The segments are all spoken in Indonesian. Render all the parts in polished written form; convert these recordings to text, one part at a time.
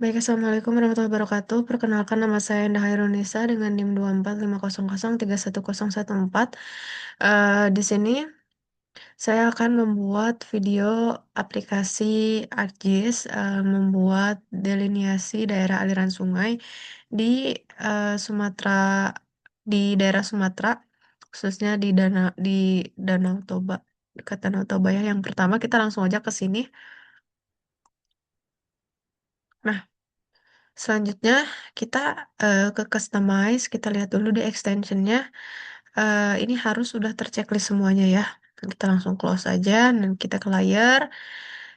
Baik, Assalamualaikum warahmatullahi wabarakatuh. Perkenalkan nama saya Endah Hairunisa dengan NIM 245003114. Di sini saya akan membuat video aplikasi ArcGIS, membuat delineasi daerah aliran sungai di Sumatera, di daerah Sumatera, khususnya di Danau Toba, dekat Danau Toba ya. Yang pertama kita langsung aja ke sini. Nah, selanjutnya kita ke customize, kita lihat dulu di extensionnya. Ini harus sudah terchecklist semuanya ya. Kita langsung close aja dan kita ke layer.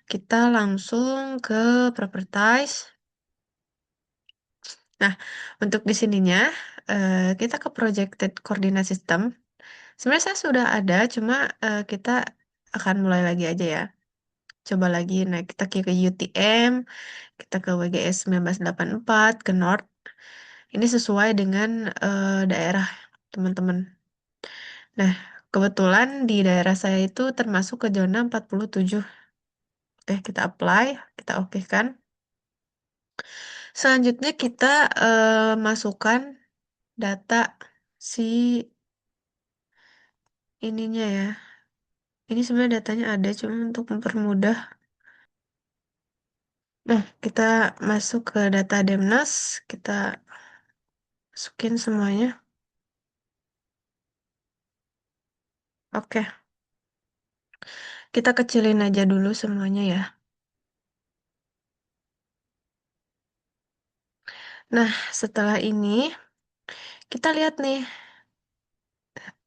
Kita langsung ke properties. Nah, untuk di sininya kita ke projected coordinate system. Sebenarnya saya sudah ada, cuma kita akan mulai lagi aja ya. Coba lagi. Nah, kita ke UTM, kita ke WGS 1984, ke North. Ini sesuai dengan daerah teman-teman. Nah, kebetulan di daerah saya itu termasuk ke zona 47. Oke, kita apply, kita oke kan. Selanjutnya kita masukkan data si ininya ya. Ini sebenarnya datanya ada, cuma untuk mempermudah. Nah, kita masuk ke data Demnas, kita masukin semuanya. Oke, kita kecilin aja dulu semuanya ya. Nah, setelah ini kita lihat nih,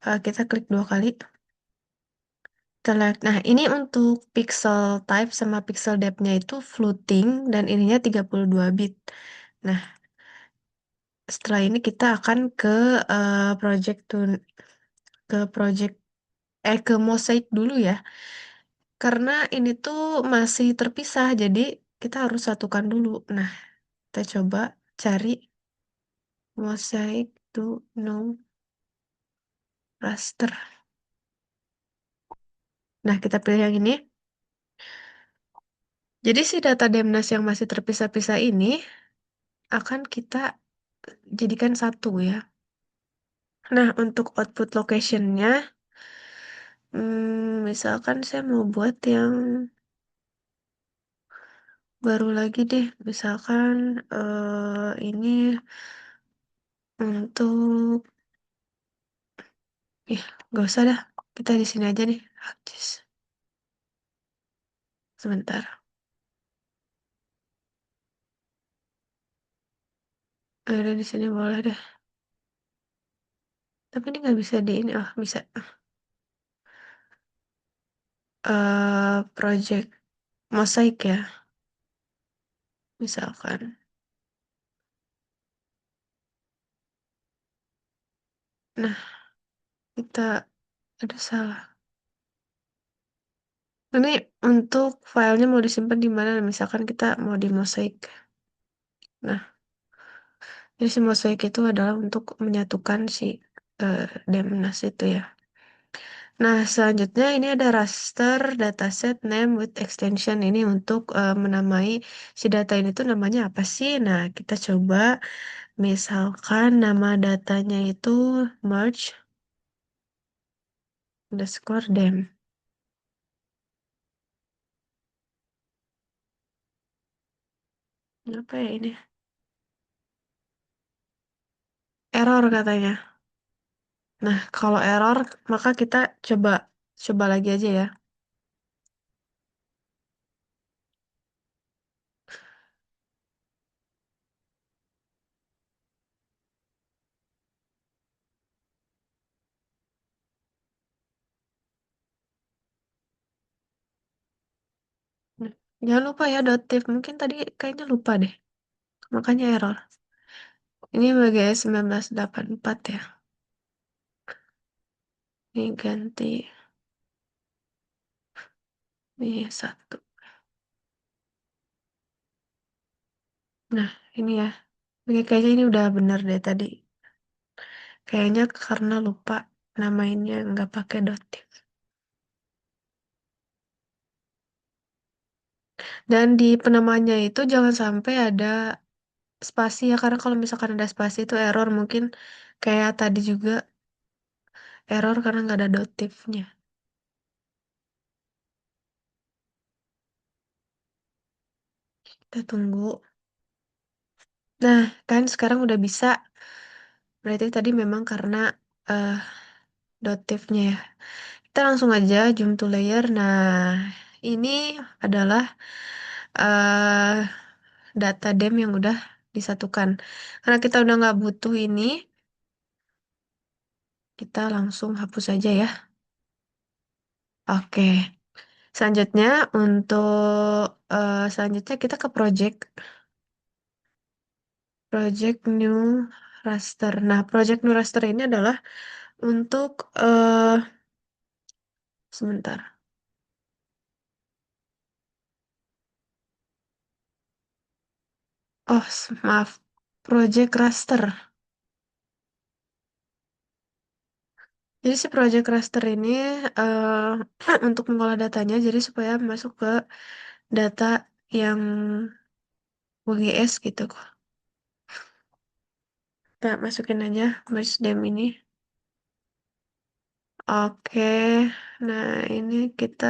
kita klik dua kali. Nah, ini untuk pixel type sama pixel depth-nya itu floating dan ininya 32 bit. Nah, setelah ini kita akan ke project ke project ke mosaic dulu ya. Karena ini tuh masih terpisah, jadi kita harus satukan dulu. Nah, kita coba cari mosaic to no raster. Nah, kita pilih yang ini. Jadi si data Demnas yang masih terpisah-pisah ini akan kita jadikan satu ya. Nah, untuk output location-nya, misalkan saya mau buat yang baru lagi deh. Misalkan ini untuk, gak usah dah. Kita di sini aja nih. Just sebentar. Ada di sini boleh deh. Tapi ini nggak bisa di ini. Oh, bisa. Project mosaik ya, misalkan. Nah, kita ada salah. Ini untuk filenya mau disimpan di mana? Misalkan kita mau di mosaik. Nah, jadi si mosaik itu adalah untuk menyatukan si eh, Demnas itu ya. Nah, selanjutnya ini ada raster dataset name with extension. Ini untuk menamai si data ini tuh namanya apa sih? Nah, kita coba misalkan nama datanya itu merge underscore dem. Apa ya ini? Error katanya. Nah, kalau error, maka kita coba coba lagi aja ya. Nah, jangan lupa ya dotif. Mungkin tadi kayaknya lupa deh. Makanya error. Ini BGS 1984 ya. Ini ganti. Ini satu. Nah, ini ya. Oke, kayaknya ini udah bener deh tadi. Kayaknya karena lupa namainnya nggak pakai dotif. Dan di penamanya itu jangan sampai ada spasi ya, karena kalau misalkan ada spasi itu error mungkin kayak tadi juga error karena nggak ada notifnya. Kita tunggu. Nah, kan sekarang udah bisa. Berarti tadi memang karena eh notifnya ya. Kita langsung aja zoom to layer. Nah, ini adalah eh data dem yang udah disatukan. Karena kita udah nggak butuh ini, kita langsung hapus aja ya. Oke. Selanjutnya untuk selanjutnya kita ke project new raster. Nah, project new raster ini adalah untuk sebentar. Oh, maaf. Project raster. Jadi si project raster ini untuk mengolah datanya jadi supaya masuk ke data yang WGS gitu kok. Kita masukin aja merge dem ini. Oke. Nah, ini kita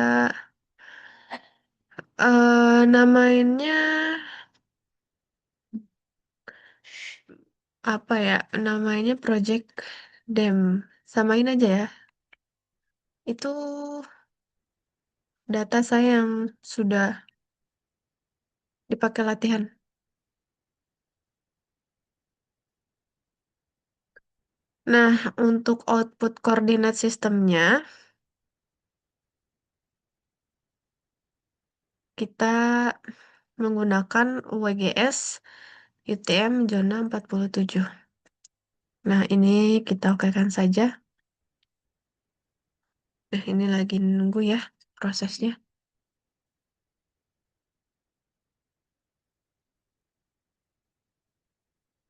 namainnya apa ya? Namanya project dem. Samain aja ya. Itu data saya yang sudah dipakai latihan. Nah, untuk output koordinat sistemnya, kita menggunakan WGS UTM zona 47. Nah, ini kita okekan saja. Ini lagi nunggu ya prosesnya.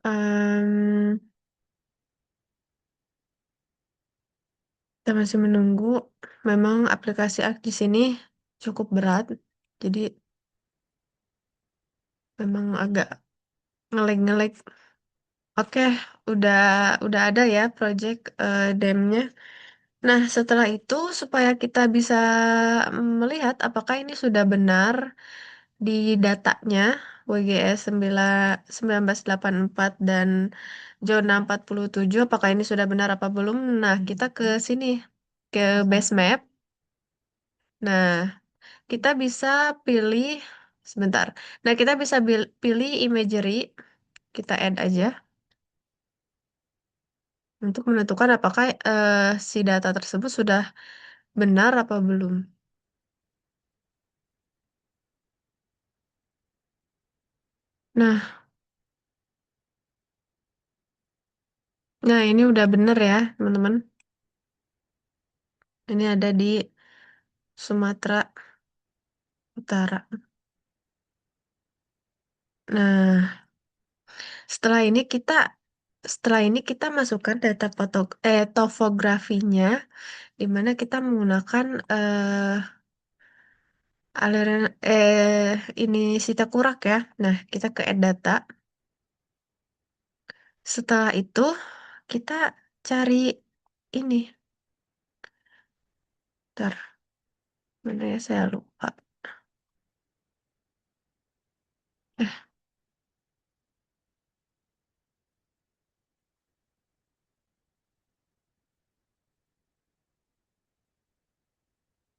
Em, kita masih menunggu. Memang aplikasi di sini cukup berat. Jadi memang agak ngelag-ngelag. Oke, udah udah ada ya project demnya. Nah, setelah itu supaya kita bisa melihat apakah ini sudah benar di datanya WGS 1984 dan zona 47, apakah ini sudah benar apa belum? Nah, kita ke sini ke base map. Nah, kita bisa pilih sebentar. Nah, kita bisa pilih imagery. Kita add aja untuk menentukan apakah si data tersebut sudah benar apa belum. Nah, nah ini udah bener ya, teman-teman. Ini ada di Sumatera Utara. Nah, setelah ini kita setelah ini kita masukkan data topografinya di mana kita menggunakan aliran ini Sitakurak ya. Nah, kita ke add data. Setelah itu kita cari ini. Ntar, mana ya saya lupa. Eh,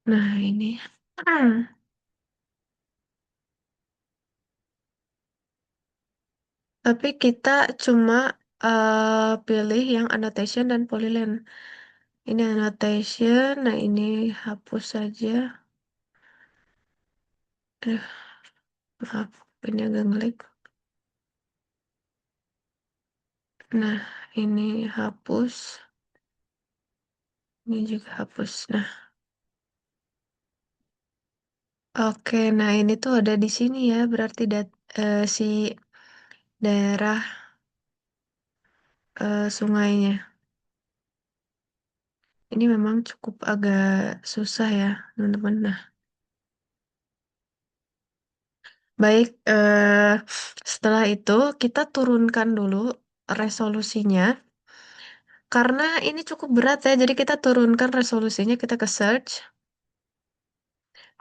nah ini. Ah, tapi kita cuma pilih yang annotation dan polyline. Ini annotation, nah ini hapus saja. Eh, maaf, ini agak ngelag. Nah, ini hapus, ini juga hapus. Nah, oke, nah ini tuh ada di sini ya, berarti si daerah sungainya. Ini memang cukup agak susah ya, teman-teman. Nah, Baik, setelah itu kita turunkan dulu resolusinya. Karena ini cukup berat ya, jadi kita turunkan resolusinya, kita ke search.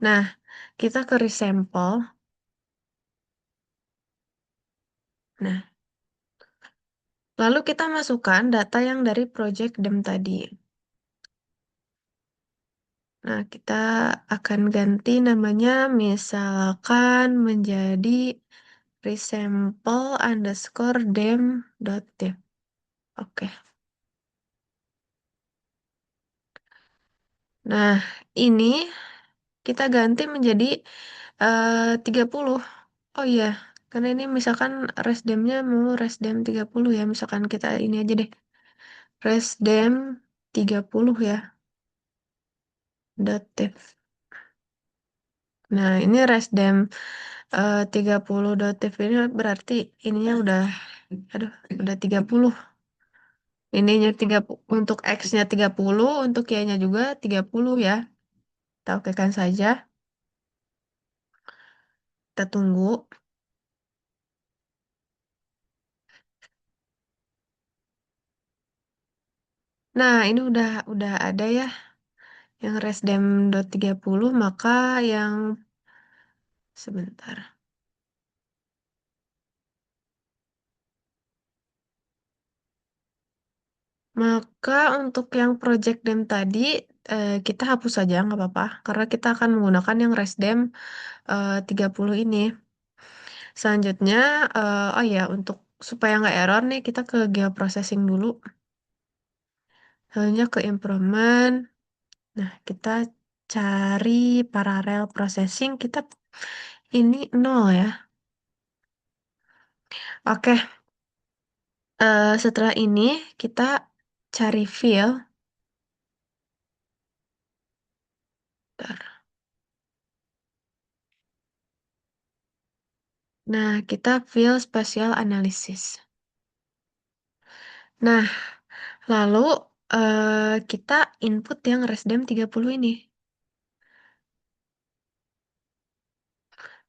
Nah, kita ke resample. Nah, lalu kita masukkan data yang dari project DEM tadi. Nah, kita akan ganti namanya misalkan menjadi resample underscore dem dot div. Oke. Nah, ini kita ganti menjadi 30. Oh iya, karena ini misalkan resdemnya mau resdem 30 ya. Misalkan kita ini aja deh. Resdem 30 ya. Datif. Nah, ini resdem 30 datif ini berarti ininya udah, aduh, udah 30. Ininya 30, untuk X-nya 30, untuk Y-nya juga 30 ya. Kita okekan saja. Kita tunggu. Nah, ini udah ada ya yang resdem 30, maka yang sebentar. Maka untuk yang project dem tadi kita hapus saja nggak apa-apa karena kita akan menggunakan yang resdem 30 ini. Selanjutnya oh ya untuk supaya nggak error nih kita ke geoprocessing dulu. Selanjutnya ke improvement. Nah, kita cari parallel processing kita ini nol ya. Oke, setelah ini kita cari fill. Nah, kita fill spatial analysis. Nah, lalu kita input yang resdem 30 ini.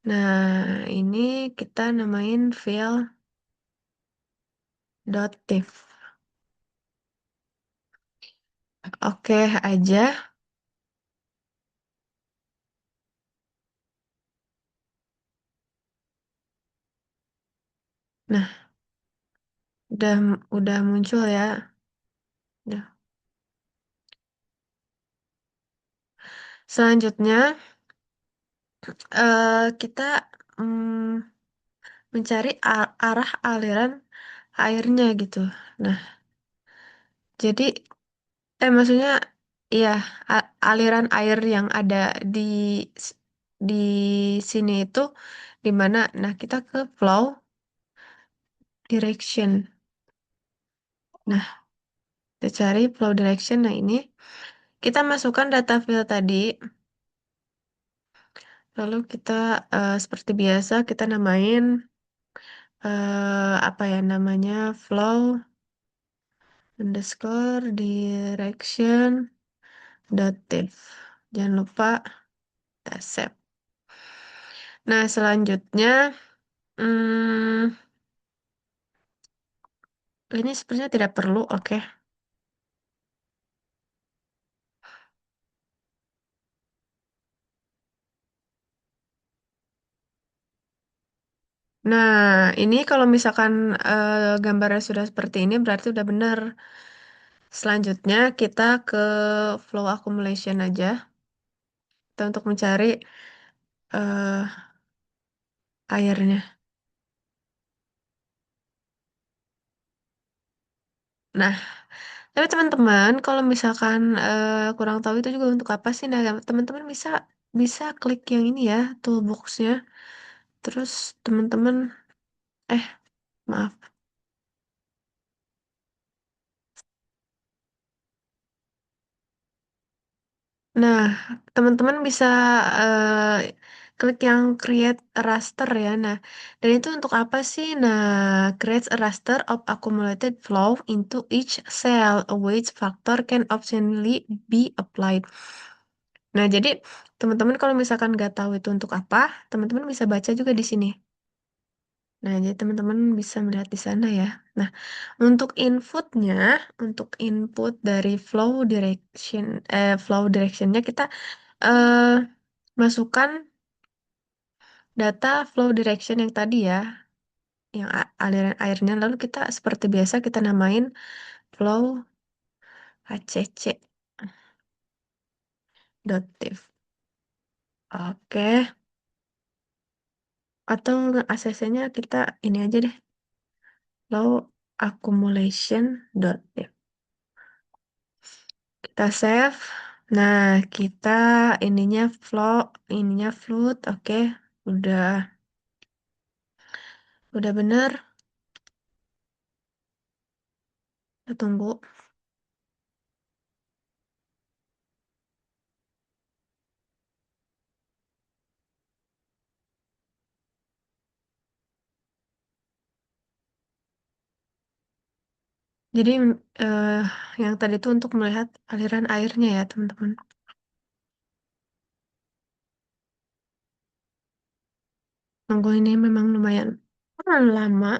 Nah, ini kita namain fill.div. Oke aja. Nah, udah udah muncul ya. Udah. Selanjutnya kita mm, mencari arah aliran airnya gitu. Nah, jadi maksudnya ya aliran air yang ada di di sini itu di mana? Nah, kita ke flow direction. Nah, kita cari flow direction. Nah, ini kita masukkan data field tadi. Lalu kita seperti biasa kita namain apa ya namanya flow underscore direction datif. Jangan lupa kita save. Nah, selanjutnya hmm, ini sepertinya tidak perlu. Oke. Nah, ini kalau misalkan gambarnya sudah seperti ini berarti udah benar. Selanjutnya kita ke flow accumulation aja. Kita untuk mencari eh, airnya. Nah, tapi teman-teman, kalau misalkan kurang tahu itu juga untuk apa sih? Nah, teman-teman bisa bisa klik yang ini ya, toolbox-nya. Terus teman-teman, eh maaf. Nah, teman-teman bisa klik yang create a raster ya. Nah, dan itu untuk apa sih? Nah, create a raster of accumulated flow into each cell. A weight factor can optionally be applied. Nah, jadi Teman-teman kalau misalkan nggak tahu itu untuk apa, teman-teman bisa baca juga di sini. Nah, jadi teman-teman bisa melihat di sana ya. Nah, untuk inputnya, untuk input dari flow directionnya kita eh, masukkan data flow direction yang tadi ya, yang aliran airnya. Lalu kita seperti biasa kita namain flow HCC dot div. Oke, atau ACC-nya kita ini aja deh, flow accumulation dot div. Kita save. Nah, kita ininya flow, ininya float. Oke, udah udah bener. Kita tunggu. Jadi eh, yang tadi itu untuk melihat aliran airnya ya, teman-teman. Tunggu ini memang lumayan lama.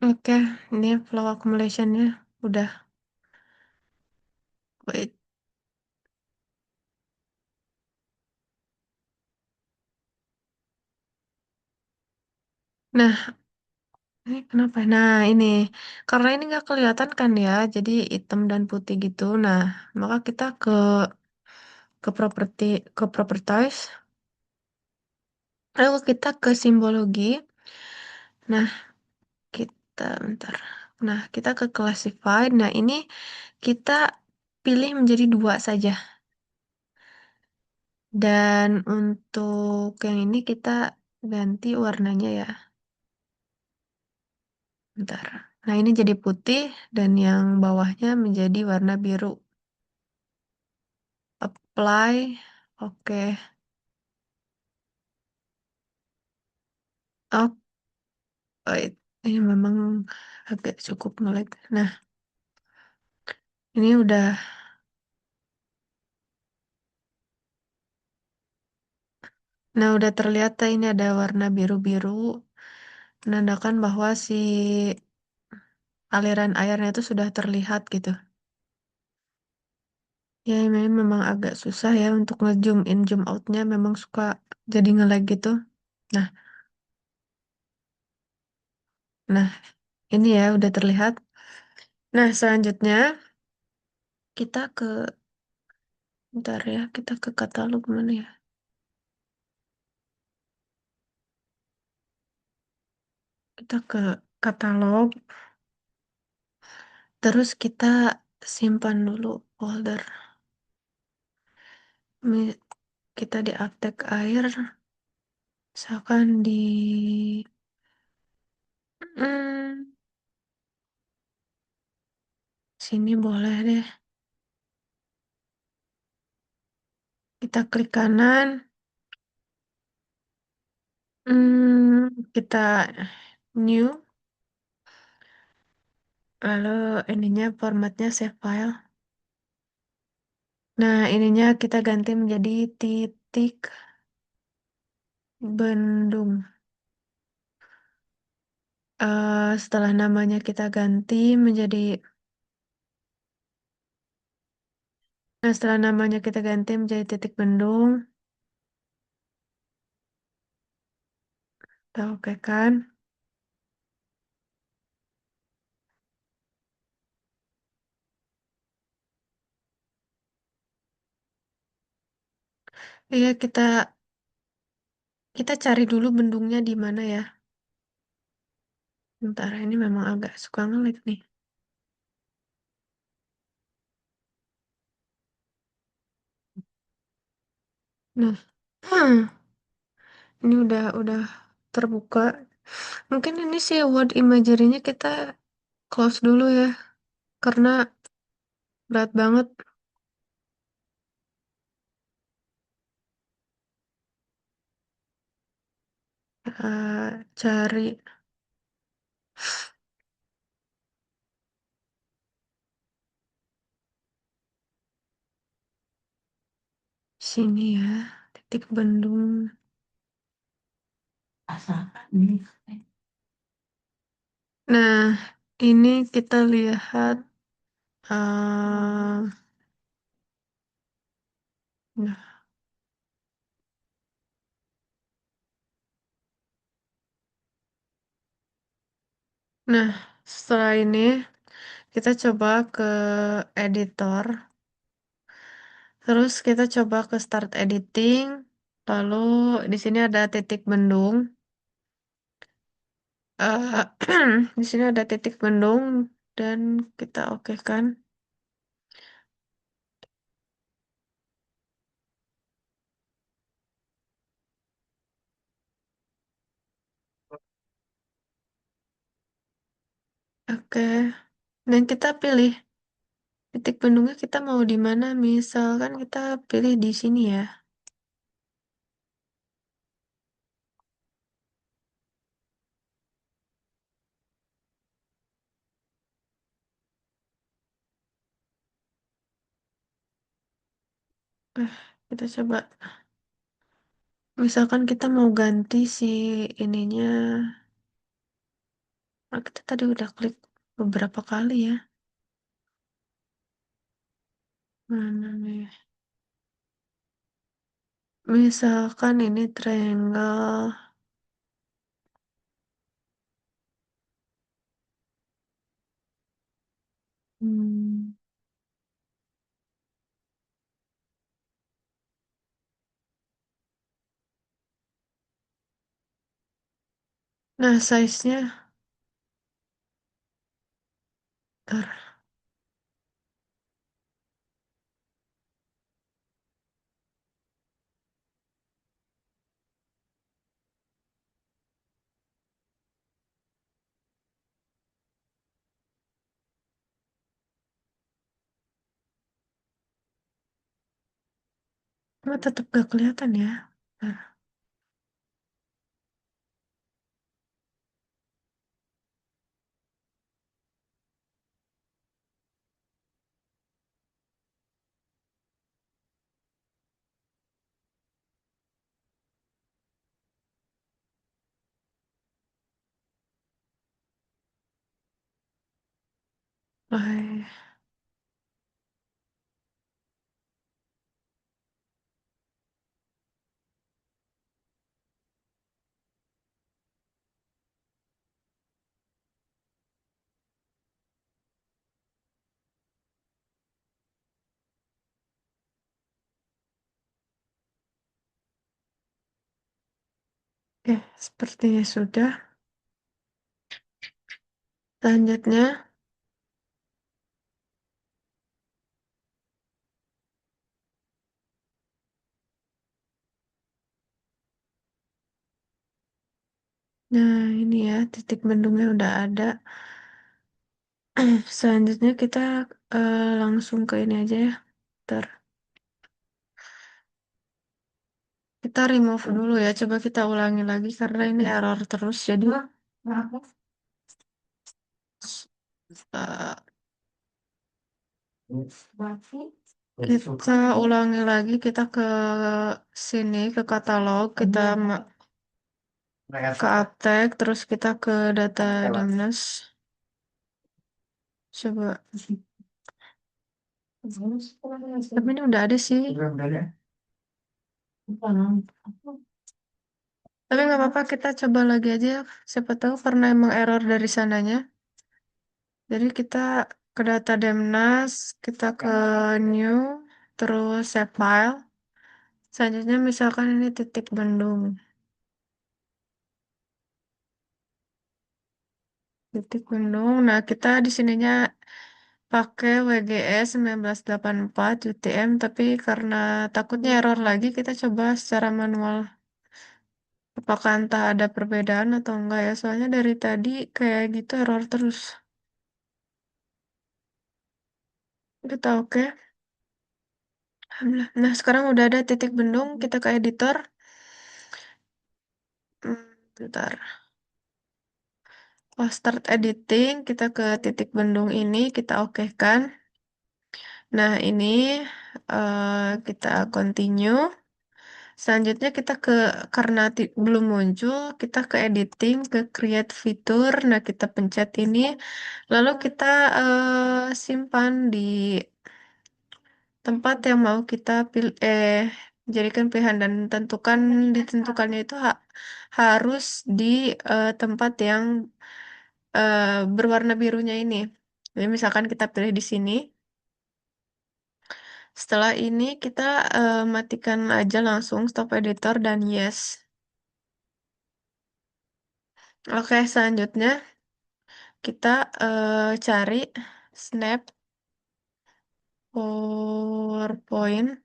Oke, ini flow accumulationnya udah. Wait. Nah, ini kenapa? Nah, ini karena ini nggak kelihatan kan ya, jadi hitam dan putih gitu. Nah, maka kita ke properti ke properties, lalu kita ke simbologi. Nah, kita bentar. Nah, kita ke classified. Nah, ini kita pilih menjadi dua saja. Dan untuk yang ini kita ganti warnanya ya. Bentar. Nah, ini jadi putih dan yang bawahnya menjadi warna biru. Apply. Oke. Oh, wait. Ini memang agak cukup ngelag. Nah, ini udah terlihat ya, ini ada warna biru-biru menandakan bahwa si aliran airnya itu sudah terlihat gitu. Ya, ini memang agak susah ya untuk nge-zoom in, zoom outnya memang suka jadi nge-lag gitu. Nah, nah ini ya udah terlihat. Nah, selanjutnya kita bentar ya, kita ke katalog mana ya? Kita ke katalog, terus kita simpan dulu folder. Mi- Kita di Aptek Air, misalkan di hmm, sini boleh deh. Kita klik kanan, kita new, lalu ininya formatnya save file. Nah, ininya kita ganti menjadi titik bendung. Setelah namanya kita ganti menjadi, nah setelah namanya kita ganti menjadi titik bendung, kita oke kan? Iya, kita cari dulu bendungnya di mana ya. Bentar, ini memang agak suka ngelik nih. Nah, ini udah terbuka. Mungkin ini sih word imagery-nya kita close dulu ya, karena berat banget cari sini ya, titik bendung. Nah, ini kita lihat, eh nah, nah, setelah ini kita coba ke editor, terus kita coba ke start editing, lalu di sini ada titik bendung. eh di sini ada titik bendung dan kita oke kan? Oke, dan kita pilih titik bendungnya kita mau di mana. Misalkan kita pilih di sini ya. Eh, kita coba. Misalkan kita mau ganti si ininya. Nah, kita tadi udah klik beberapa kali ya. Mana nih? Misalkan ini triangle. Hmm. Nah, size-nya. Ntar, cuma tetap gak kelihatan ya. Ntar. Oke, sepertinya sudah. Selanjutnya, nah ini ya titik bendungnya udah ada. Selanjutnya kita langsung ke ini aja ya. Ntar kita remove dulu ya. Coba kita ulangi lagi karena ini error terus. Jadi eh, Kita ulangi lagi, kita ke sini, ke katalog, kita ke Aptek, terus kita ke data Damnas. Coba. Tapi ini udah ada sih. Tapi nggak apa-apa, kita coba lagi aja. Siapa tahu karena emang error dari sananya. Jadi kita ke data Demnas, kita ke new, terus save file. Selanjutnya misalkan ini titik Bandung. Titik Bandung. Nah, kita di sininya pakai WGS 1984 UTM, tapi karena takutnya error lagi, kita coba secara manual. Apakah entah ada perbedaan atau enggak ya? Soalnya dari tadi kayak gitu error terus. Kita oke. Alhamdulillah. Nah, sekarang udah ada titik bendung. Kita ke editor. Bentar. Oh, start editing. Kita ke titik bendung ini. Kita oke kan. Nah, ini kita continue. Selanjutnya kita ke, karena belum muncul, kita ke editing, ke create fitur. Nah, kita pencet ini. Lalu kita simpan di tempat yang mau kita jadikan pilihan dan ditentukannya itu harus di tempat yang berwarna birunya ini. Jadi misalkan kita pilih di sini. Setelah ini kita matikan aja langsung stop editor dan yes. Oke, selanjutnya kita cari snap PowerPoint.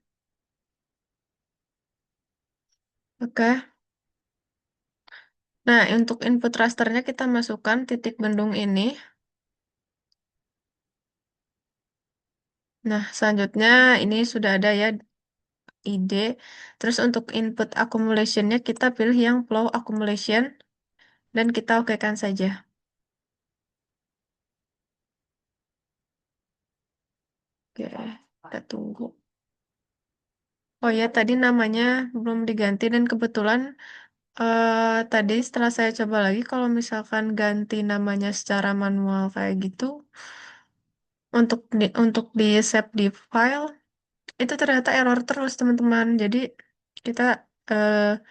Oke. Nah, untuk input rasternya kita masukkan titik bendung ini. Nah, selanjutnya ini sudah ada ya ide. Terus untuk input accumulationnya kita pilih yang flow accumulation dan kita okekan saja. Oke, kita tunggu. Oh ya, tadi namanya belum diganti dan kebetulan tadi setelah saya coba lagi kalau misalkan ganti namanya secara manual kayak gitu untuk di save di file itu ternyata error terus teman-teman. Jadi kita eh,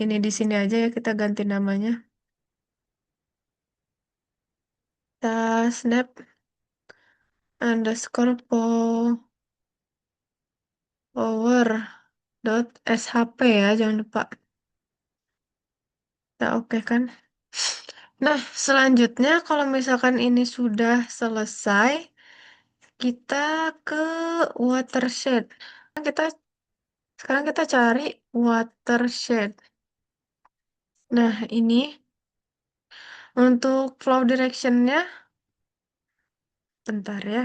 ini di sini aja ya kita ganti namanya. Kita snap underscore power dot shp ya, jangan lupa. Kita oke kan. Nah, selanjutnya kalau misalkan ini sudah selesai, kita ke watershed. Kita sekarang kita cari watershed. Nah, ini untuk flow directionnya, bentar ya.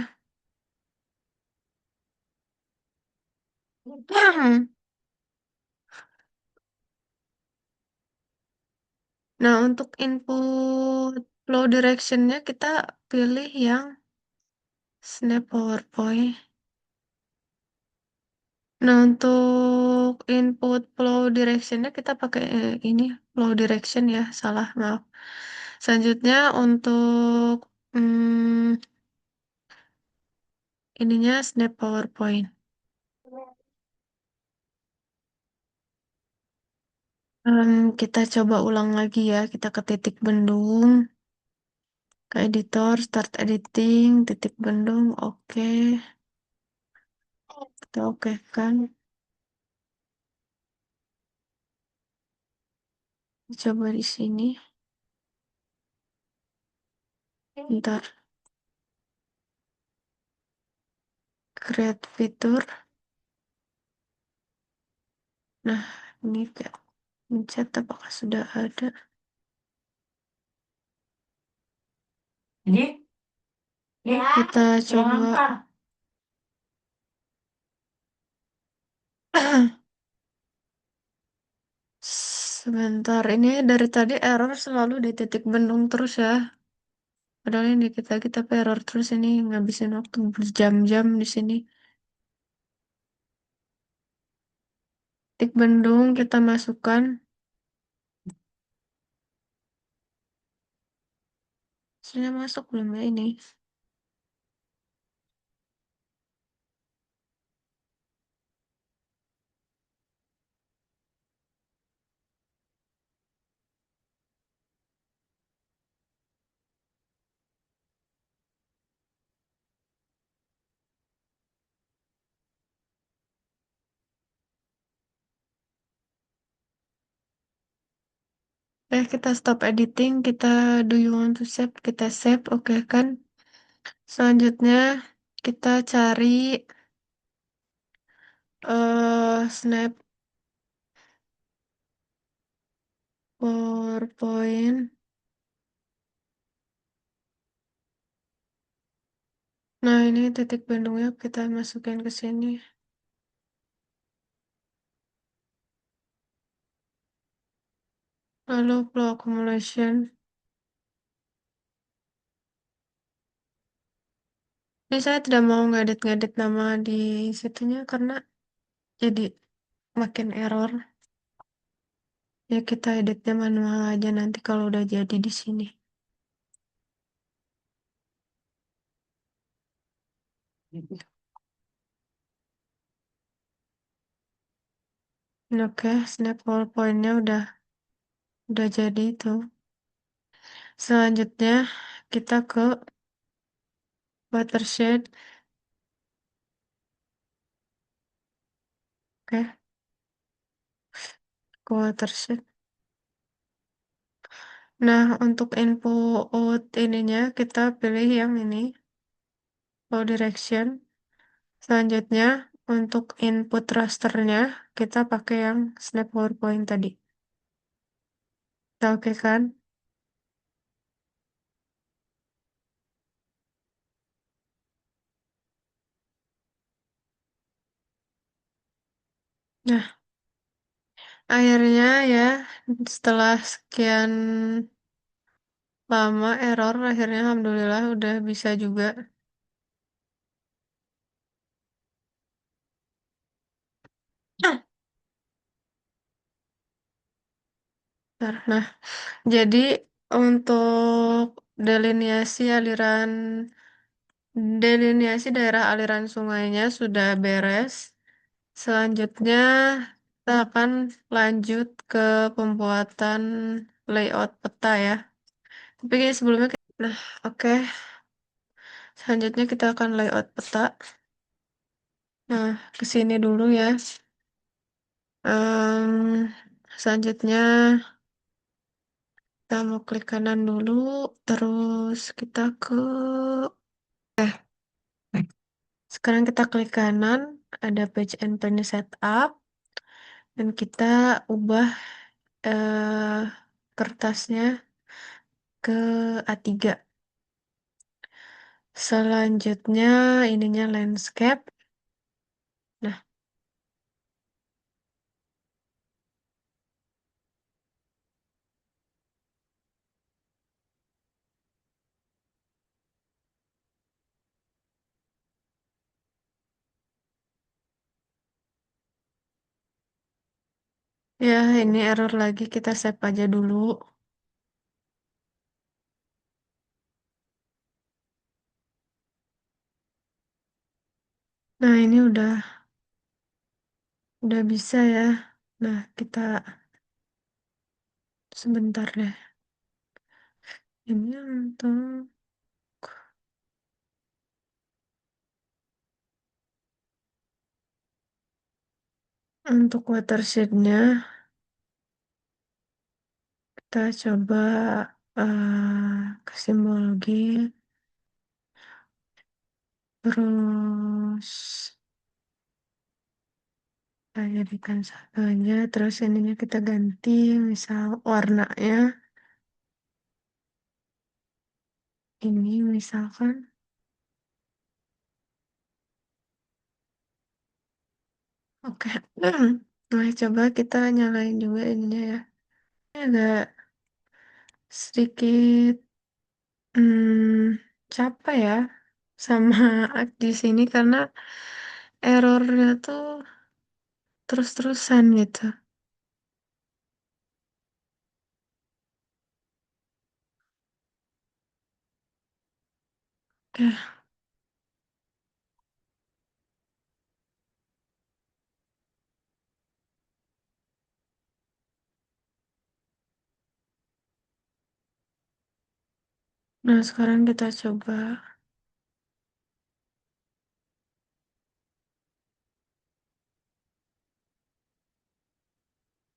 Nah, untuk input flow directionnya kita pilih yang snap PowerPoint. Nah, untuk input flow directionnya kita pakai ini flow direction ya, salah maaf. Selanjutnya untuk hmm, ininya snap PowerPoint. Kita coba ulang lagi ya, kita ke titik bendung, ke editor, start editing, titik bendung, oke. Kita oke kan. Coba di sini. Ntar create fitur. Nah, ini kayak pencet apakah sudah ada. Jadi, kita coba. Sebentar, ini dari tadi error selalu di titik bendung terus ya. Padahal ini kita error terus ini ngabisin waktu berjam-jam di sini. Tik bendung kita masukkan. Sudah masuk belum ya ini? Kita stop editing. Kita do you want to save? Kita save, oke kan? Selanjutnya kita cari snap PowerPoint. Nah, ini titik bendungnya kita masukin ke sini. Lalu flow accumulation. Ini saya tidak mau ngedit-ngedit nama di situnya karena jadi makin error. Ya kita editnya manual aja nanti kalau udah jadi di sini. Oke, snap PowerPoint-nya udah jadi itu. Selanjutnya kita ke watershed. Oke, ke watershed. Nah, untuk info out ininya kita pilih yang ini, flow direction. Selanjutnya untuk input rasternya kita pakai yang snap PowerPoint tadi. Kita oke kan? Nah, akhirnya ya setelah sekian lama error, akhirnya alhamdulillah udah bisa juga. Ah, bentar. Nah, jadi untuk delineasi daerah aliran sungainya sudah beres. Selanjutnya kita akan lanjut ke pembuatan layout peta ya. Tapi kayak sebelumnya, nah oke. Selanjutnya kita akan layout peta. Nah, ke sini dulu ya. Em, Selanjutnya kita mau klik kanan dulu, terus kita ke, sekarang kita klik kanan, ada page and pane setup, dan kita ubah eh, kertasnya ke A3. Selanjutnya ininya landscape. Nah, ya ini error lagi, kita save aja dulu. Nah, ini udah bisa ya. Nah, kita sebentar deh. Ini untuk watershed-nya kita coba ke simbol G, terus kita jadikan satu aja, terus ininya kita ganti, misal warnanya ini misalkan, oke. Nah, coba kita nyalain juga ininya ya. Ini agak sedikit capek ya sama di sini karena errornya tuh terus-terusan gitu. Ya, nah sekarang kita coba.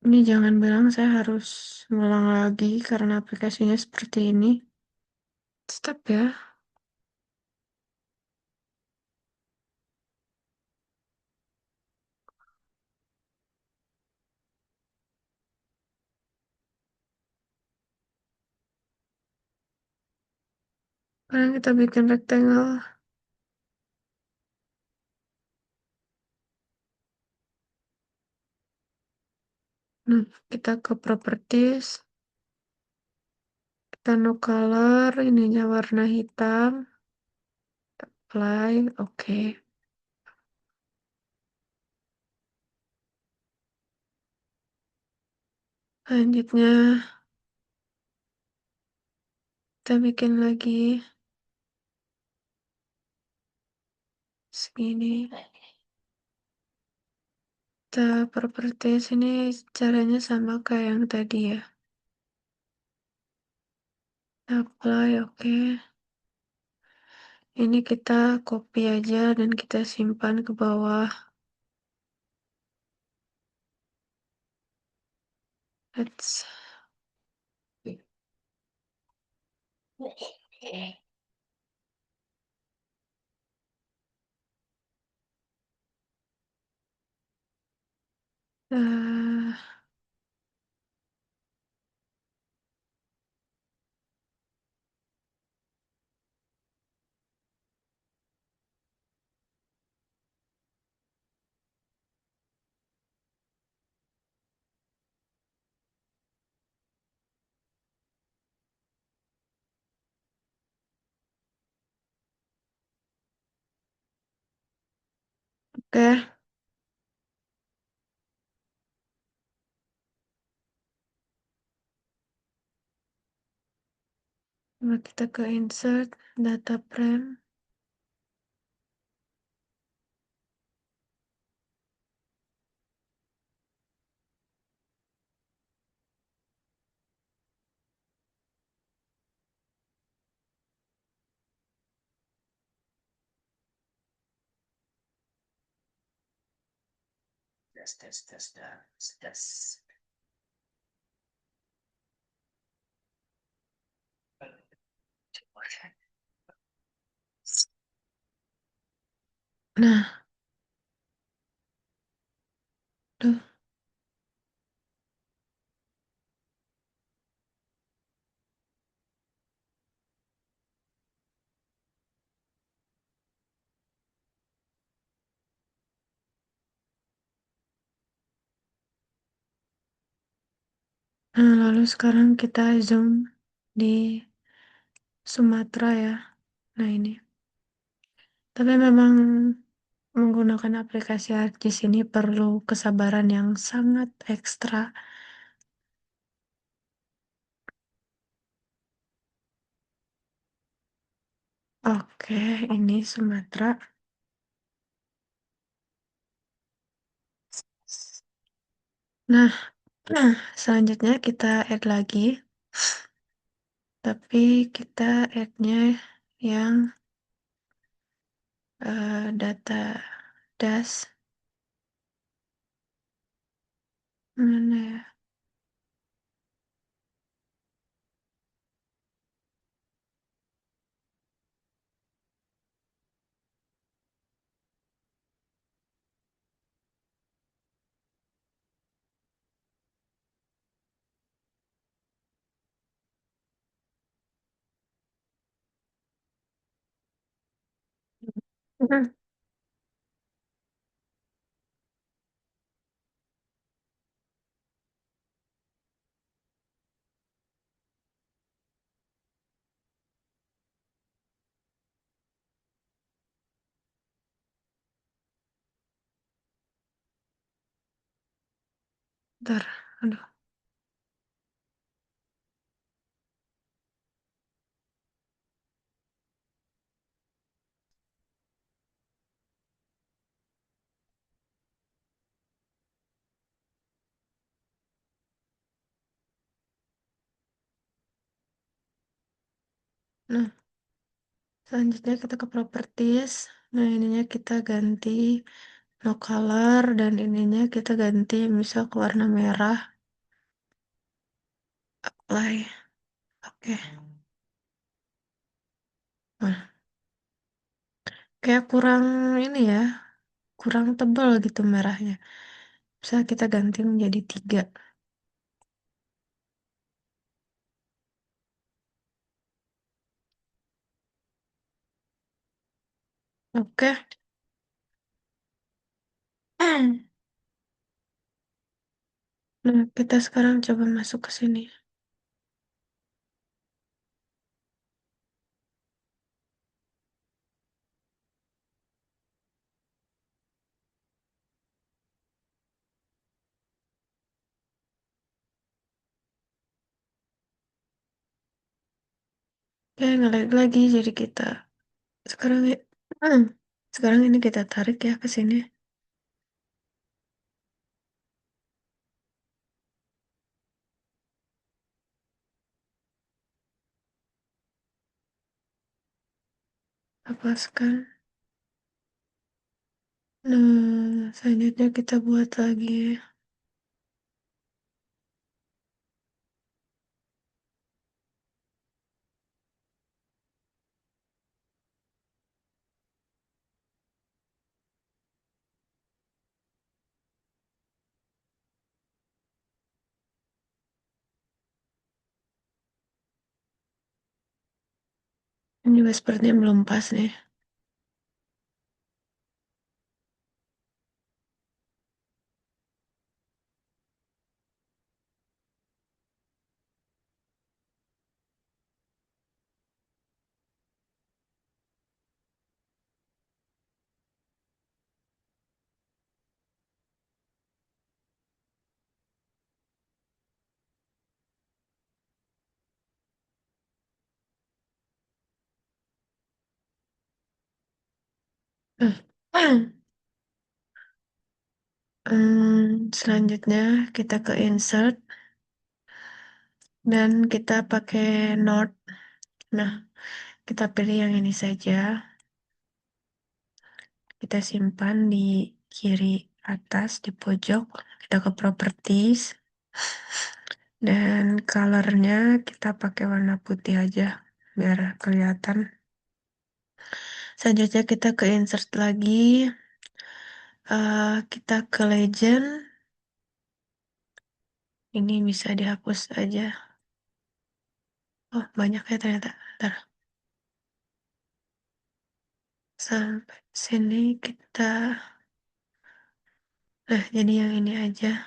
Ini jangan bilang saya harus ngulang lagi karena aplikasinya seperti ini. Stop ya. Sekarang kita bikin rectangle. Nah, kita ke properties. Kita no color. Ininya warna hitam. Apply. Oke. Selanjutnya kita bikin lagi segini. Kita properties ini caranya sama kayak yang tadi ya. Apply. Oke. Ini kita copy aja dan kita simpan ke bawah. Let's eh, oke. Coba kita ke insert data frame. Nah, tuh. Nah, lalu sekarang kita zoom di Sumatera ya. Nah, ini. Tapi memang menggunakan aplikasi ArcGIS ini perlu kesabaran yang sangat ekstra. Oke, ini Sumatera. Nah, selanjutnya kita add lagi, tapi kita add-nya yang data das mana ya? Mhm. Ntar, aduh. Nah, selanjutnya kita ke properties. Nah, ininya kita ganti no color dan ininya kita ganti misal ke warna merah. Apply. Oke. Nah, kayak kurang ini ya, kurang tebal gitu merahnya. Bisa kita ganti menjadi 3. Oke. Nah, kita sekarang coba masuk ke sini. Oke, ngelag lagi jadi kita sekarang Hmm. sekarang ini kita tarik ya ke sini. Hapuskan. Nah, selanjutnya kita buat lagi. Ini juga sepertinya belum pas nih. Nah, selanjutnya kita ke insert dan kita pakai node. Nah, kita pilih yang ini saja. Kita simpan di kiri atas di pojok. Kita ke properties dan colornya kita pakai warna putih aja biar kelihatan. Selanjutnya kita ke insert lagi. Kita ke legend. Ini bisa dihapus aja. Oh, banyak ya ternyata. Ntar. Sampai sini kita. Nah, jadi yang ini aja.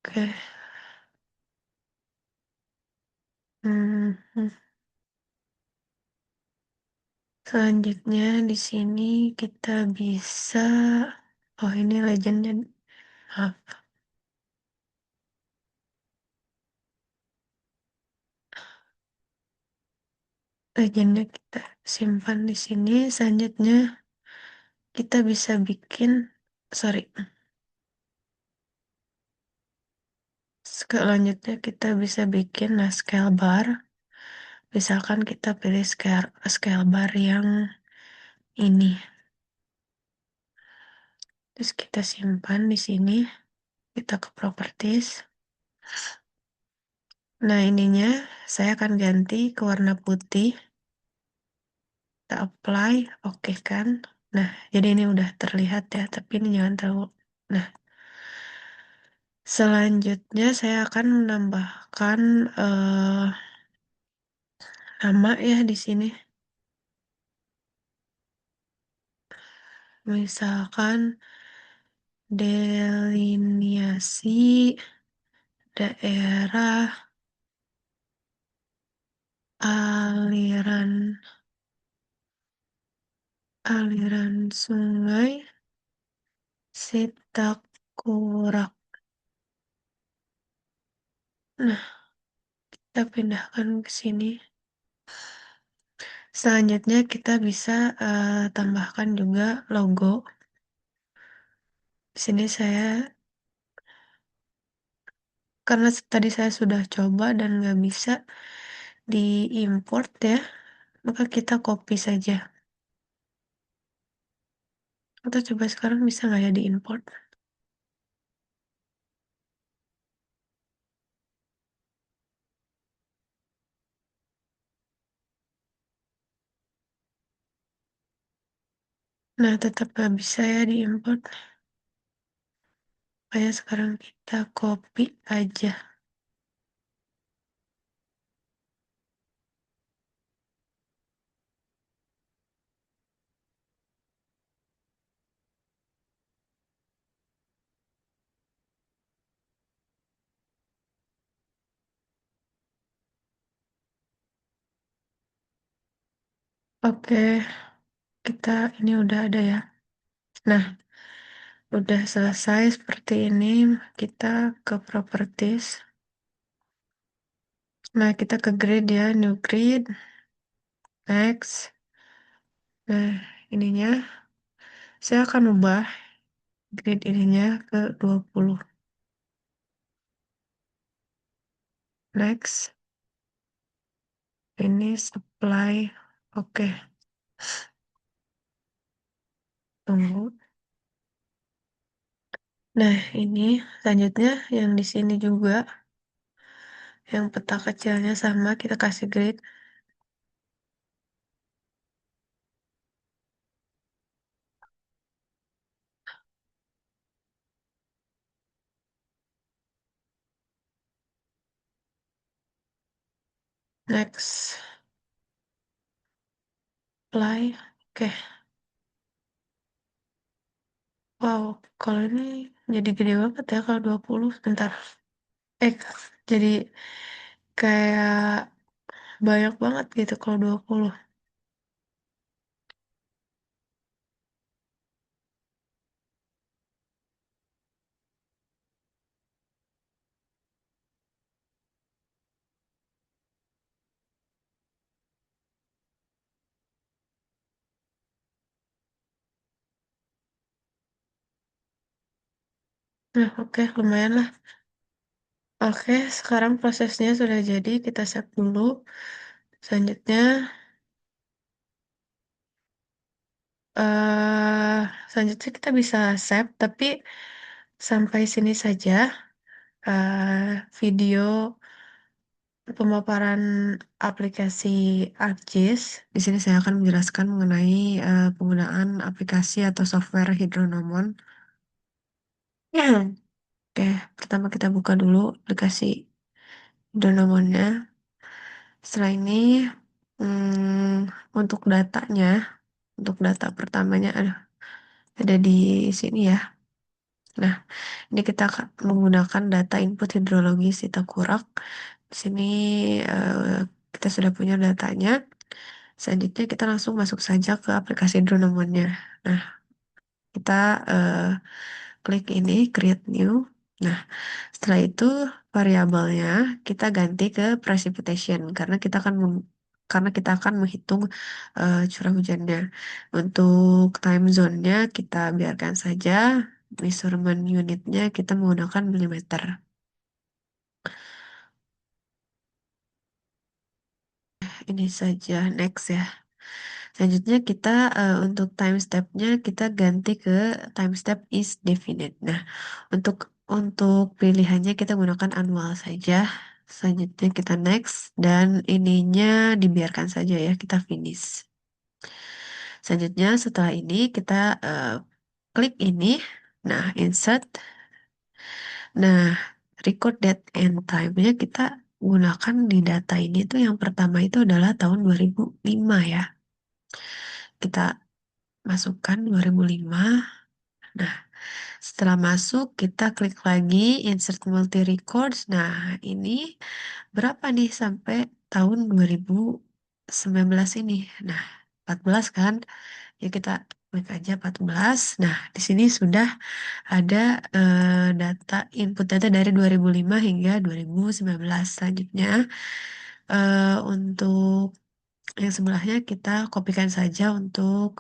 Oke. Hmm, hmm. Selanjutnya di sini kita bisa. Oh, ini legendnya. Maaf. Legendnya kita simpan di sini. Selanjutnya kita bisa bikin. Sorry. Selanjutnya kita bisa bikin scale bar. Misalkan kita pilih scale bar yang ini. Terus kita simpan di sini. Kita ke properties. Nah, ininya saya akan ganti ke warna putih. Kita apply, oke kan? Nah, jadi ini udah terlihat ya, tapi ini jangan terlalu. Nah, selanjutnya saya akan menambahkan nama ya di sini. Misalkan deliniasi daerah aliran aliran sungai Sitakus. Kurak. Nah, kita pindahkan ke sini. Selanjutnya kita bisa tambahkan juga logo. Di sini saya, karena tadi saya sudah coba dan nggak bisa diimport ya, maka kita copy saja. Atau coba sekarang bisa nggak ya diimport? Nah, tetap nggak bisa ya diimport. Makanya sekarang kita copy aja. Oke, kita ini udah ada ya. Nah, udah selesai seperti ini. Kita ke properties. Nah, kita ke grid ya, new grid, next. Nah, ininya saya akan ubah grid ininya ke 20. Next, ini supply. Oke, tunggu. Nah, ini selanjutnya yang di sini juga, yang peta kecilnya sama, kita kasih grid. Next, apply. Oke, wow, kalau ini jadi gede banget ya kalau 20. Bentar. Eh, jadi kayak banyak banget gitu kalau 20. Nah, oke, lumayan lah. Oke, sekarang prosesnya sudah jadi. Kita save dulu. Selanjutnya, eh selanjutnya kita bisa save, tapi sampai sini saja. Video pemaparan aplikasi ArcGIS. Di sini saya akan menjelaskan mengenai penggunaan aplikasi atau software Hydronomon. Oke, pertama kita buka dulu aplikasi Hydronomonnya. Setelah ini, untuk datanya, untuk data pertamanya ada di sini ya. Nah, ini kita akan menggunakan data input hidrologi Sitakurak. Di sini eh, kita sudah punya datanya. Selanjutnya kita langsung masuk saja ke aplikasi Hydronomonnya. Nah, kita eh, klik ini create new. Nah, setelah itu variabelnya kita ganti ke precipitation karena kita akan menghitung curah hujannya. Untuk time zone-nya kita biarkan saja. Measurement unitnya kita menggunakan milimeter. Ini saja next ya. Selanjutnya kita untuk time step-nya kita ganti ke time step is definite. Nah, untuk pilihannya kita gunakan annual saja. Selanjutnya kita next dan ininya dibiarkan saja ya, kita finish. Selanjutnya setelah ini kita klik ini. Nah, insert. Nah, record date and time-nya kita gunakan di data ini tuh yang pertama itu adalah tahun 2005 ya. Kita masukkan 2005. Nah, setelah masuk kita klik lagi insert multi records. Nah, ini berapa nih sampai tahun 2019 ini? Nah, 14 kan? Ya kita Klik aja 14. Nah, di sini sudah ada data input data dari 2005 hingga 2019. Selanjutnya, untuk yang sebelahnya kita kopikan saja untuk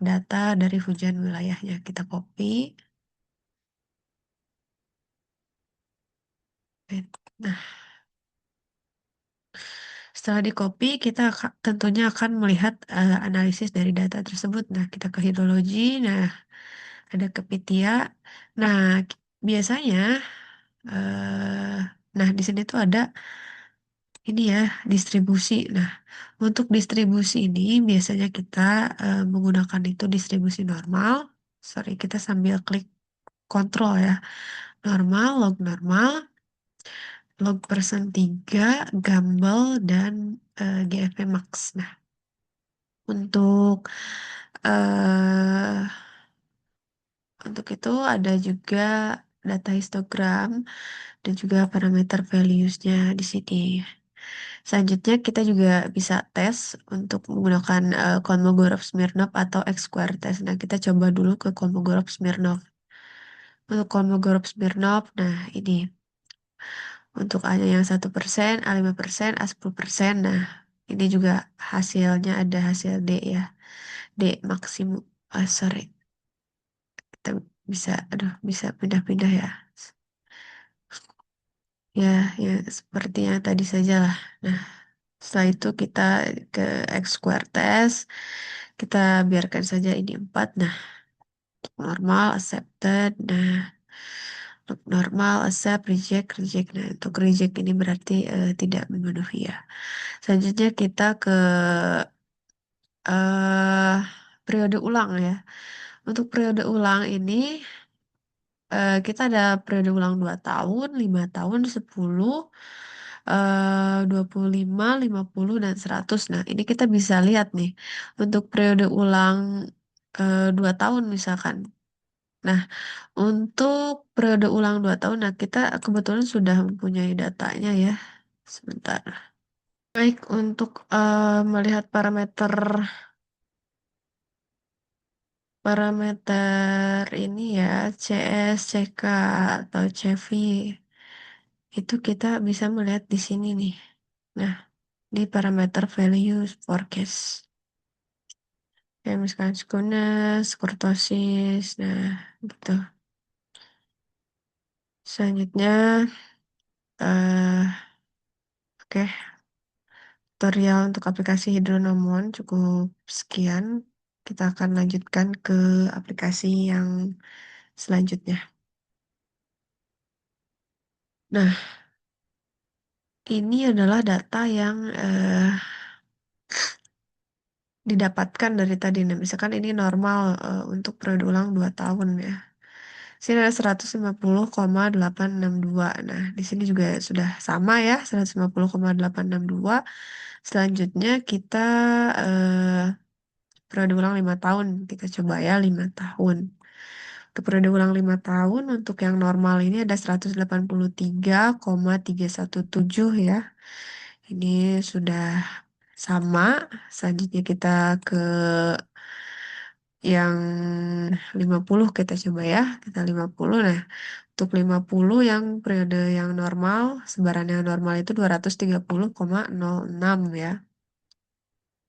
data dari hujan wilayahnya. Kita copy. Nah, setelah di copy, kita tentunya akan melihat analisis dari data tersebut. Nah, kita ke hidrologi. Nah, ada ke PITIA. Nah, biasanya, eh, nah di sini tuh ada ini ya, distribusi. Nah, untuk distribusi ini biasanya kita menggunakan itu distribusi normal. Sorry, kita sambil klik kontrol ya. Normal, log normal, log persen 3, Gumbel, dan GFP max. Nah, untuk eh untuk itu ada juga data histogram dan juga parameter values-nya di sini. Selanjutnya kita juga bisa tes untuk menggunakan Kolmogorov-Smirnov atau X-square test. Nah, kita coba dulu ke Kolmogorov-Smirnov. Untuk Kolmogorov-Smirnov, nah ini untuk A-nya yang 1%, A 5%, A 10%. Nah, ini juga hasilnya ada hasil D ya. D maksimum. Sorry, kita bisa, aduh, bisa pindah-pindah ya. Ya, ya seperti yang tadi saja lah. Nah, setelah itu kita ke X square test. Kita biarkan saja ini 4. Nah, normal, accepted. Nah, untuk normal, accept, reject, reject. Nah, untuk reject ini berarti tidak memenuhi ya. Selanjutnya kita ke eh periode ulang ya. Untuk periode ulang ini kita ada periode ulang 2 tahun, 5 tahun, 10, 25, 50, dan 100. Nah, ini kita bisa lihat nih. Untuk periode ulang 2 tahun misalkan. Nah, untuk periode ulang 2 tahun, nah kita kebetulan sudah mempunyai datanya ya. Sebentar. Baik, untuk melihat parameter parameter ini ya, CS, CK, atau CV. Itu kita bisa melihat di sini nih. Nah, di parameter values forecast. Ya, misalkan Skunus, kurtosis. Nah, gitu. Selanjutnya, eh oke, tutorial untuk aplikasi Hydronomon cukup sekian. Kita akan lanjutkan ke aplikasi yang selanjutnya. Nah, ini adalah data yang didapatkan dari tadi. Nah, misalkan ini normal untuk periode ulang 2 tahun ya. Sini ada 150,862. Nah, di sini juga sudah sama ya, 150,862. Selanjutnya kita eh, periode ulang 5 tahun. Kita coba ya 5 tahun. Untuk periode ulang 5 tahun, untuk yang normal ini ada 183,317 ya. Ini sudah sama. Selanjutnya kita ke yang 50 kita coba ya. Kita 50. Nah, untuk 50 yang periode yang normal, sebaran yang normal itu 230,06 ya.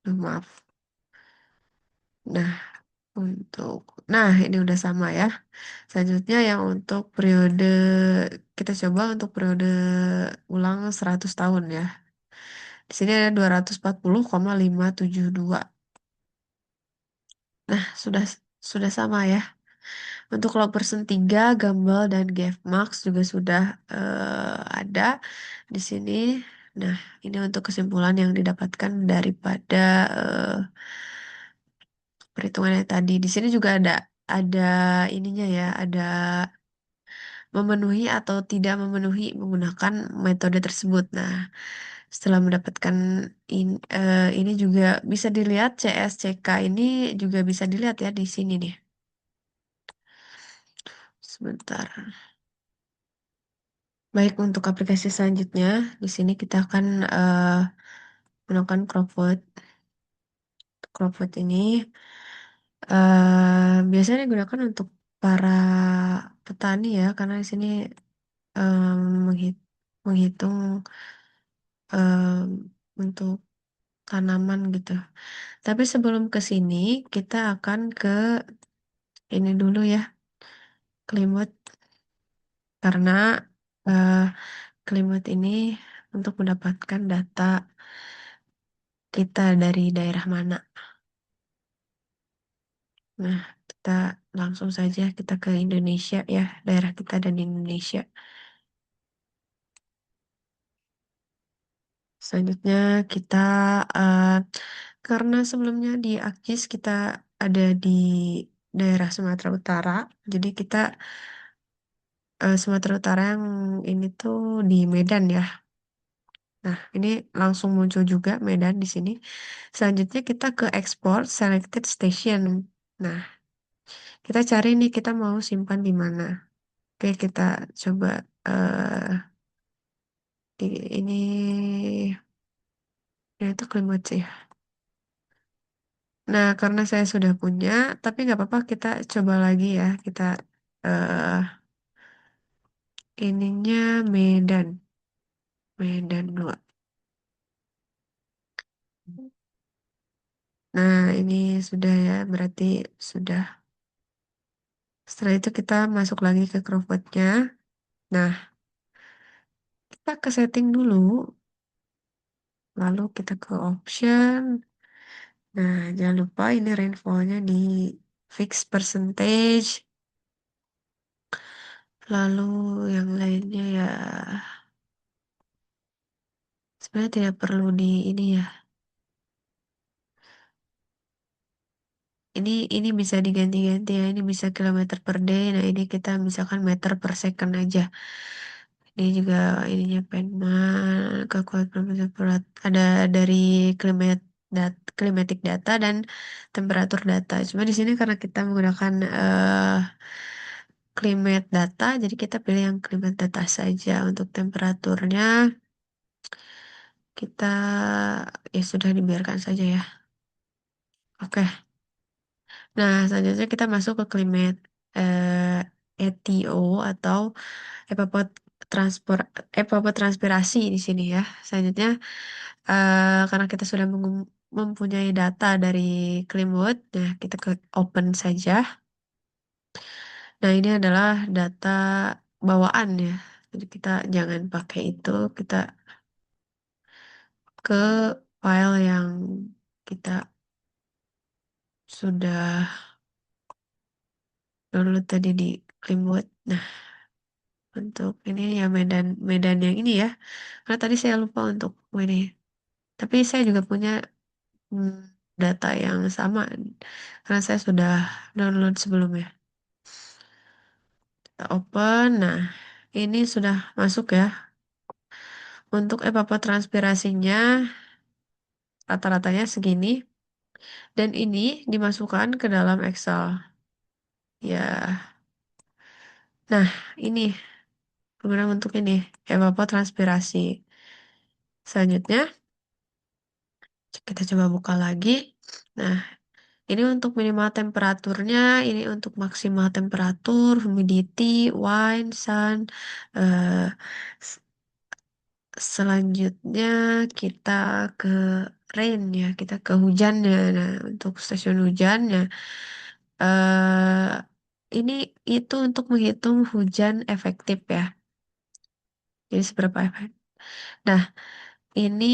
Maaf. Nah, untuk ini udah sama ya. Selanjutnya yang untuk periode kita coba untuk periode ulang 100 tahun ya. Di sini ada 240,572. Nah, sudah sama ya. Untuk log persen 3, Gumbel, dan Max juga sudah ada di sini. Nah, ini untuk kesimpulan yang didapatkan daripada eh, perhitungan yang tadi. Di sini juga ada ininya ya, ada memenuhi atau tidak memenuhi menggunakan metode tersebut. Nah, setelah mendapatkan ini juga bisa dilihat CSCK ini juga bisa dilihat ya di sini nih. Sebentar. Baik, untuk aplikasi selanjutnya, di sini kita akan melakukan crop vote. Crop vote ini Biasanya digunakan untuk para petani ya, karena di sini em, menghitung untuk tanaman gitu. Tapi sebelum ke sini, kita akan ke ini dulu ya, Klimut, karena eh, Klimut ini untuk mendapatkan data kita dari daerah mana. Nah, kita langsung saja kita ke Indonesia ya, daerah kita dan Indonesia. Selanjutnya kita eh, karena sebelumnya di Akis kita ada di daerah Sumatera Utara, jadi kita Sumatera Utara yang ini tuh di Medan ya. Nah, ini langsung muncul juga Medan di sini. Selanjutnya kita ke Export Selected Station. Nah, kita cari nih kita mau simpan di mana. Oke, kita coba ini itu Klimot sih. Nah, karena saya sudah punya, tapi nggak apa-apa kita coba lagi ya. Kita eh ininya Medan, Medan 2. Nah, ini sudah ya, berarti sudah. Setelah itu kita masuk lagi ke CROVAT-nya. Nah, kita ke setting dulu, lalu kita ke option. Nah, jangan lupa ini rainfall-nya di fix percentage. Lalu yang lainnya ya sebenarnya tidak perlu di ini ya. Ini bisa diganti-ganti ya. Ini bisa kilometer per day. Nah, ini kita misalkan meter per second aja. Ini juga ininya kalkulator berat. Ada dari climate climatic data dan temperatur data. Cuma di sini karena kita menggunakan climate data, jadi kita pilih yang climate data saja. Untuk temperaturnya kita ya sudah dibiarkan saja ya. Oke. Nah, selanjutnya kita masuk ke climate ETO atau evapot transpor evapotranspirasi di sini ya. Selanjutnya karena kita sudah mempunyai data dari Climwood, nah kita klik open saja. Nah, ini adalah data bawaan ya. Jadi kita jangan pakai itu, kita ke file yang kita sudah download tadi di Climwood. Nah, untuk ini ya Medan Medan yang ini ya. Karena tadi saya lupa untuk ini. Tapi saya juga punya hmm, data yang sama karena saya sudah download sebelumnya. Kita open. Nah, ini sudah masuk ya. Untuk evapotranspirasinya rata-ratanya segini dan ini dimasukkan ke dalam Excel. Ya. Nah, ini program untuk ini evapotranspirasi. Selanjutnya kita coba buka lagi. Nah, ini untuk minimal temperaturnya, ini untuk maksimal temperatur, humidity, wind, sun. eh, s- Selanjutnya kita ke rain ya, kita ke hujannya. Nah, untuk stasiun hujannya, eh ini itu untuk menghitung hujan efektif ya. Jadi seberapa efektif. Nah, ini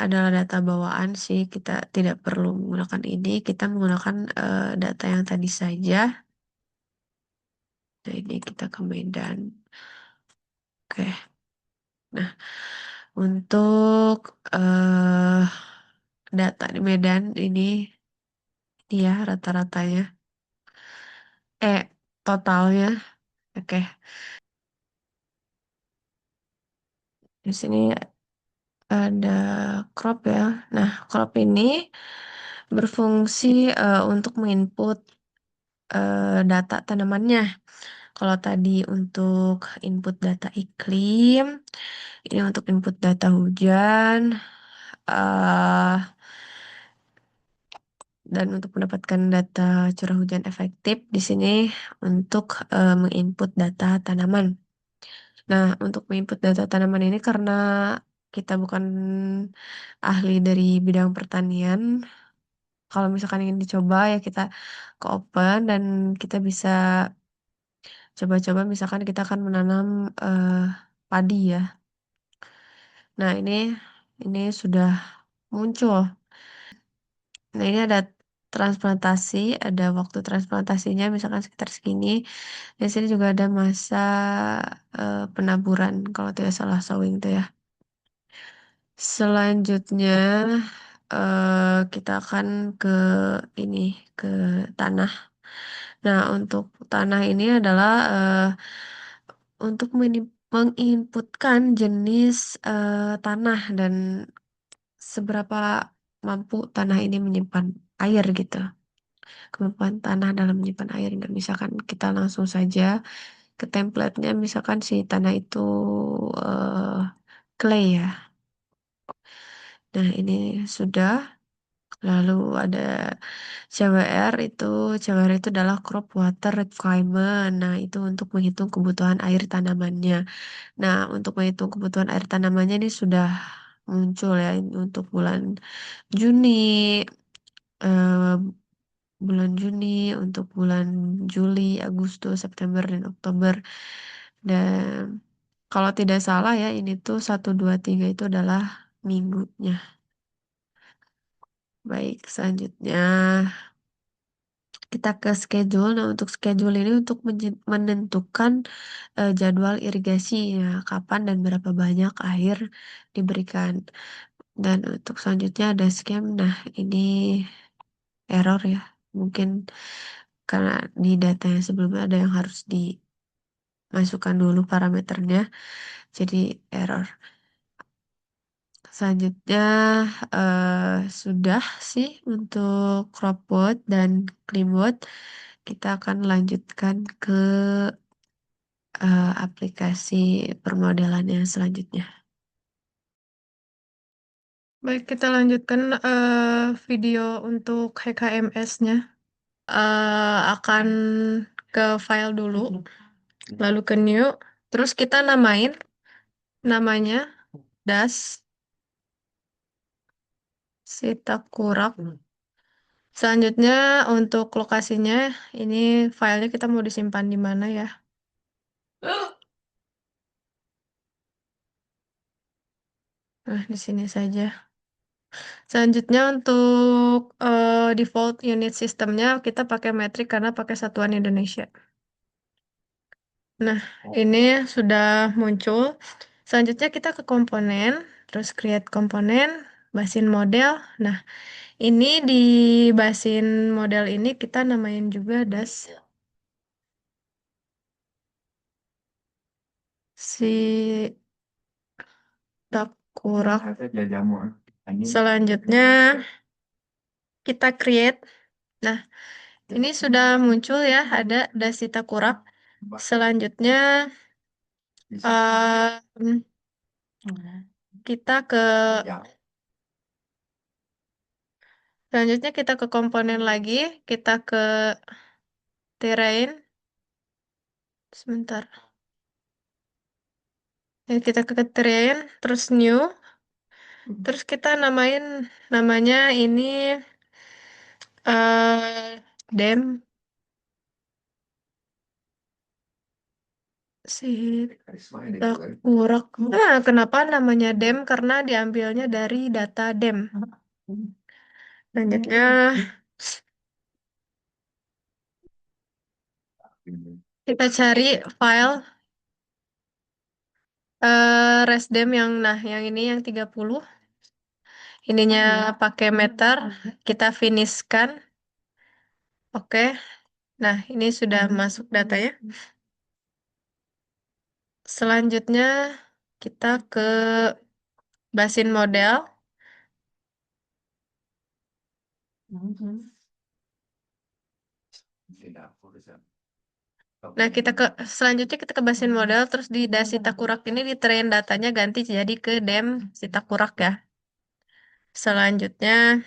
adalah data bawaan sih. Kita tidak perlu menggunakan ini. Kita menggunakan data yang tadi saja. Nah, ini kita ke Medan. Oke. Nah, untuk data di Medan ini ya rata-ratanya. Totalnya. Oke. Di sini ada crop ya. Nah, crop ini berfungsi untuk menginput data tanamannya. Kalau tadi untuk input data iklim, ini untuk input data hujan. eh Dan untuk mendapatkan data curah hujan efektif di sini untuk menginput data tanaman. Nah, untuk menginput data tanaman ini karena kita bukan ahli dari bidang pertanian, kalau misalkan ingin dicoba ya kita ke open dan kita bisa coba-coba misalkan kita akan menanam eh, padi ya. Nah, ini sudah muncul. Nah, ini ada transplantasi, ada waktu transplantasinya misalkan sekitar segini. Di sini juga ada masa penaburan kalau tidak salah sowing itu ya. Selanjutnya kita akan ke ini ke tanah. Nah, untuk tanah ini adalah untuk menginputkan jenis tanah dan seberapa mampu tanah ini menyimpan air gitu. Kemampuan tanah dalam menyimpan air. Nggak misalkan kita langsung saja ke template-nya, misalkan si tanah itu eh, clay ya. Nah, ini sudah. Lalu ada CWR itu, CWR itu adalah crop water requirement. Nah, itu untuk menghitung kebutuhan air tanamannya. Nah, untuk menghitung kebutuhan air tanamannya ini sudah muncul ya ini untuk Juni, eh, bulan Juni, untuk bulan Juli, Agustus, September, dan Oktober. Dan kalau tidak salah ya, ini tuh 1, 2, 3 itu adalah minggunya. Baik, selanjutnya kita ke schedule. Nah, untuk schedule ini untuk menentukan jadwal irigasi, ya, kapan dan berapa banyak air diberikan. Dan untuk selanjutnya ada scheme. Nah, ini error ya. Mungkin karena di data yang sebelumnya ada yang harus dimasukkan dulu parameternya, jadi error. Selanjutnya sudah sih untuk crop board dan clean board. Kita akan lanjutkan ke aplikasi permodelan yang selanjutnya. Baik, kita lanjutkan video untuk HKMS-nya. Akan ke file dulu, lalu ke new, terus kita namain namanya das Sitakurak. Selanjutnya untuk lokasinya, ini filenya kita mau disimpan di mana ya? Nah, di sini saja. Selanjutnya untuk default unit sistemnya kita pakai metrik karena pakai satuan Indonesia. Nah, ini sudah muncul. Selanjutnya kita ke komponen, terus create komponen, basin model. Nah, ini di basin model ini kita namain juga das si Takurak. Selanjutnya kita create. Nah, ini sudah muncul ya, ada Dasita Kurak. Selanjutnya em, kita ke selanjutnya kita ke komponen lagi, kita ke terrain. Sebentar. Ya, kita ke terrain, terus new, terus kita namain namanya ini dem si Dakurak. Nah, kenapa namanya dem? Karena diambilnya dari data dem. Selanjutnya kita cari file resdem yang yang ini yang 30. Ininya pakai meter, kita finishkan. Oke. Nah, ini sudah masuk datanya. Selanjutnya kita ke basin model. Nah, selanjutnya kita ke basin model, terus di Dasitakurak ini di train datanya ganti jadi ke dem Sitakurak ya. Selanjutnya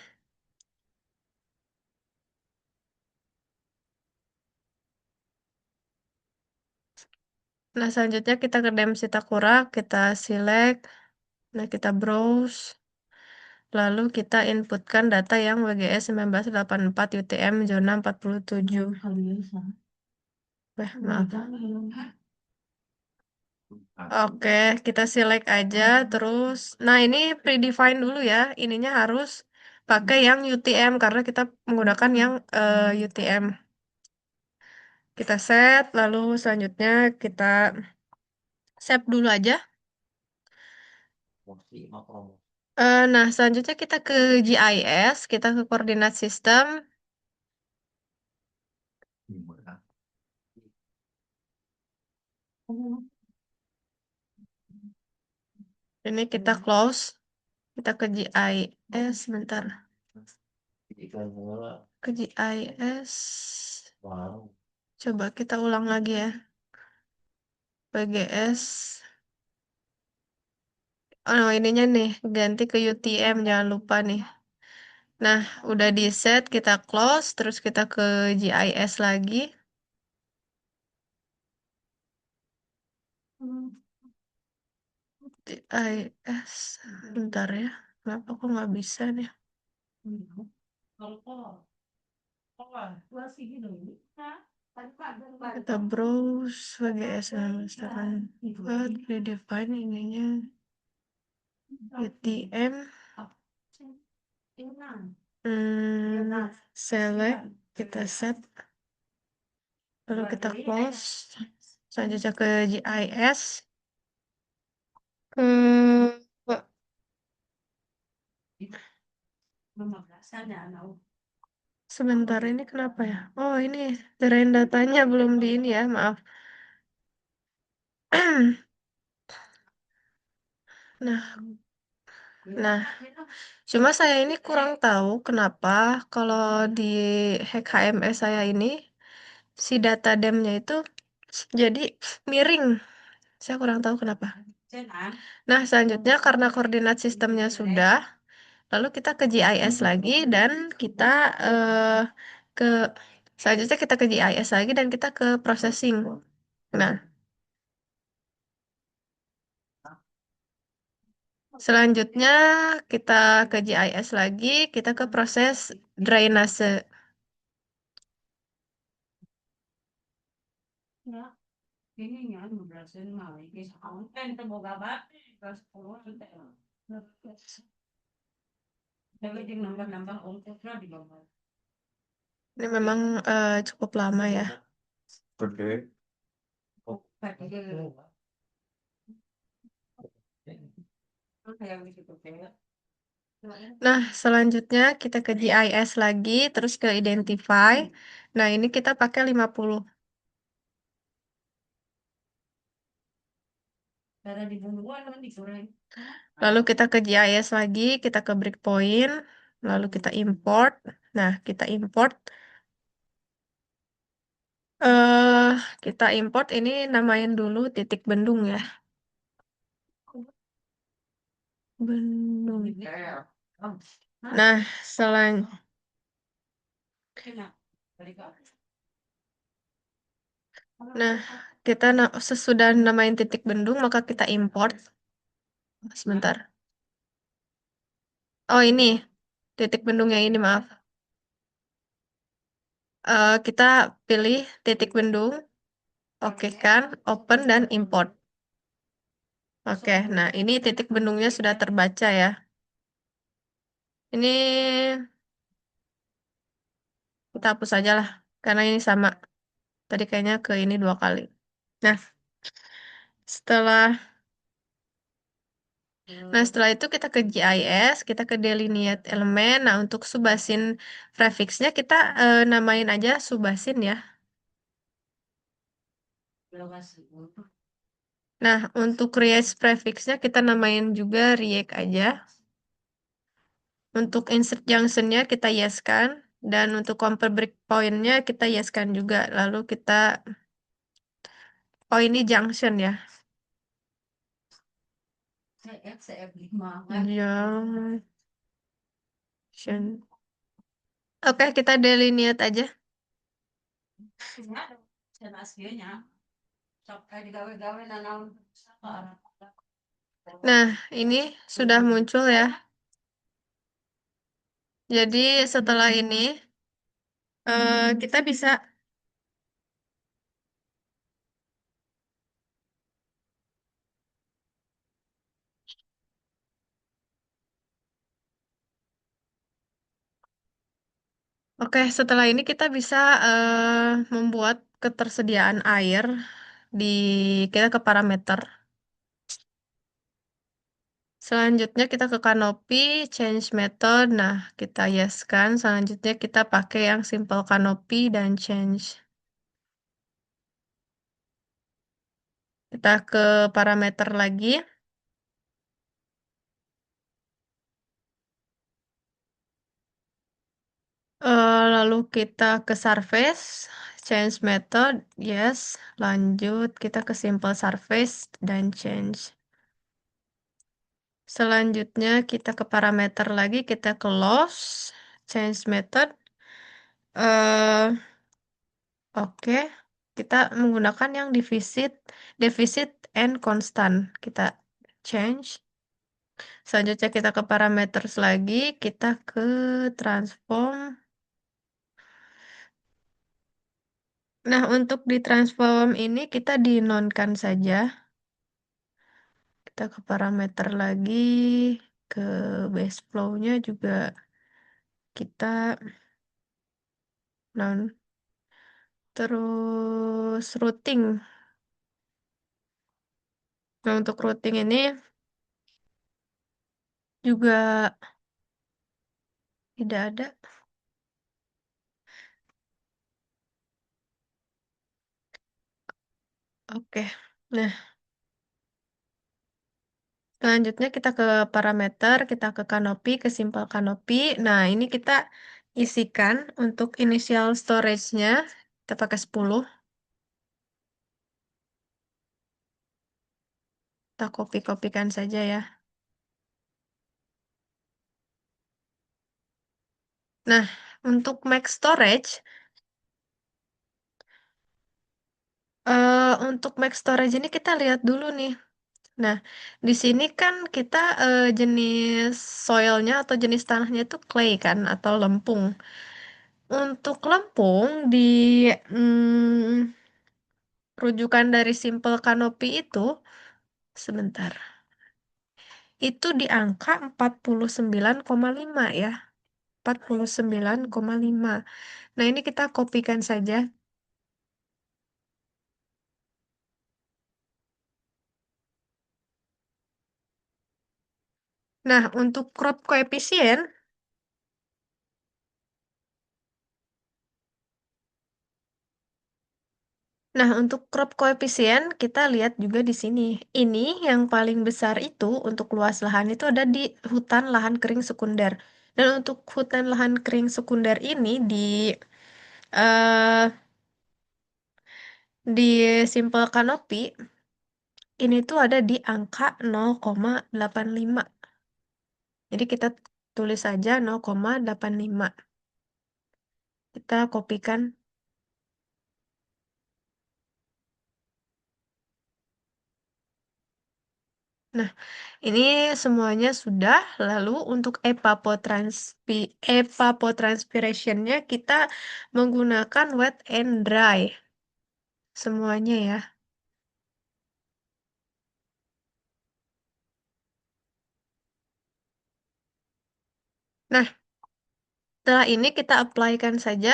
Nah, selanjutnya kita ke Dem Sitakura, kita select, nah kita browse, lalu kita inputkan data yang WGS 1984 UTM zona 47. Maaf. Oke, kita select aja terus. Nah, ini predefined dulu ya. Ininya harus pakai yang UTM karena kita menggunakan yang UTM. Kita set, lalu selanjutnya kita save dulu aja. Nah, selanjutnya kita ke GIS, kita ke koordinat sistem. Ini kita close, kita ke GIS, sebentar. Ke GIS. Coba kita ulang lagi ya. PGS. Oh, ininya nih, ganti ke UTM, jangan lupa nih. Nah, udah di set, kita close, terus kita ke GIS lagi. GIS, bentar ya. Kenapa kok nggak bisa nih? Kita browse WGS misalkan buat redefine ininya UTM. Select, kita set, lalu kita close. Selanjutnya ke GIS. Ke sebentar ini kenapa ya? Oh ini terrain datanya belum di ini ya, maaf. Nah, nah, cuma saya ini kurang tahu kenapa kalau di hack HMS saya ini si data demnya itu jadi miring. Saya kurang tahu kenapa. Nah, selanjutnya karena koordinat sistemnya sudah, lalu kita ke GIS lagi dan kita ke selanjutnya kita ke GIS lagi dan kita ke processing. Nah, selanjutnya kita ke GIS lagi, kita ke proses drainase. Ini memang cukup lama ya. Nah, selanjutnya kita ke GIS lagi, terus ke Identify. Nah, ini kita pakai 50. Lalu kita ke GIS lagi, kita ke breakpoint, lalu kita import. Nah, kita import. eh kita import ini namain dulu titik bendung ya. Bendung. Nah, selan Nah, kita sesudah namain titik bendung, maka kita import. Sebentar. Oh, ini. Titik bendungnya ini, maaf. Kita pilih titik bendung, oke kan, open dan import. Oke, nah ini titik bendungnya sudah terbaca ya. Ini kita hapus aja lah, karena ini sama. Tadi kayaknya ke ini 2 kali. Nah, setelah setelah itu kita ke GIS, kita ke delineate elemen. Nah, untuk subasin prefixnya kita namain aja subasin ya. Nah, untuk create prefixnya kita namain juga react aja. Untuk insert junctionnya kita yes-kan. Dan untuk compare breakpoint-nya kita yes-kan juga. Lalu kita, oh ini junction ya. Junction. Oke, kita delineate aja. Nah, ini sudah muncul ya. Jadi setelah ini kita bisa, oke, setelah ini kita bisa membuat ketersediaan air di kita ke parameter. Selanjutnya kita ke kanopi, change method. Nah, kita yes kan. Selanjutnya kita pakai yang simple kanopi dan change. Kita ke parameter lagi. Lalu kita ke surface, change method, yes. Lanjut kita ke simple surface dan change. Selanjutnya kita ke parameter lagi, kita ke loss, change method. eh oke, kita menggunakan yang defisit and constant. Kita change. Selanjutnya kita ke parameters lagi, kita ke transform. Nah, untuk di transform ini kita dinonkan saja. Kita ke parameter lagi, ke base flow-nya juga kita non. Terus routing. Nah, untuk routing ini juga tidak ada. Oke. Nah, selanjutnya kita ke parameter, kita ke kanopi, ke simple kanopi. Nah, ini kita isikan untuk initial storage-nya. Kita pakai 10. Kita copy-kopikan saja ya. Nah, untuk max storage, untuk max storage ini kita lihat dulu nih. Nah, di sini kan kita jenis soilnya atau jenis tanahnya itu clay kan atau lempung. Untuk lempung di mm, rujukan dari simple canopy itu sebentar. Itu di angka 49,5 ya. 49,5. Nah, ini kita kopikan saja. Nah, untuk crop koefisien, nah untuk crop koefisien kita lihat juga di sini. Ini yang paling besar itu untuk luas lahan itu ada di hutan lahan kering sekunder. Dan untuk hutan lahan kering sekunder ini eh, di simple canopy ini tuh ada di angka 0,85. Jadi kita tulis saja 0,85. Kita kopikan. Nah, ini semuanya sudah. Lalu untuk evapotranspirationnya kita menggunakan wet and dry. Semuanya ya. Nah, setelah ini kita apply-kan saja.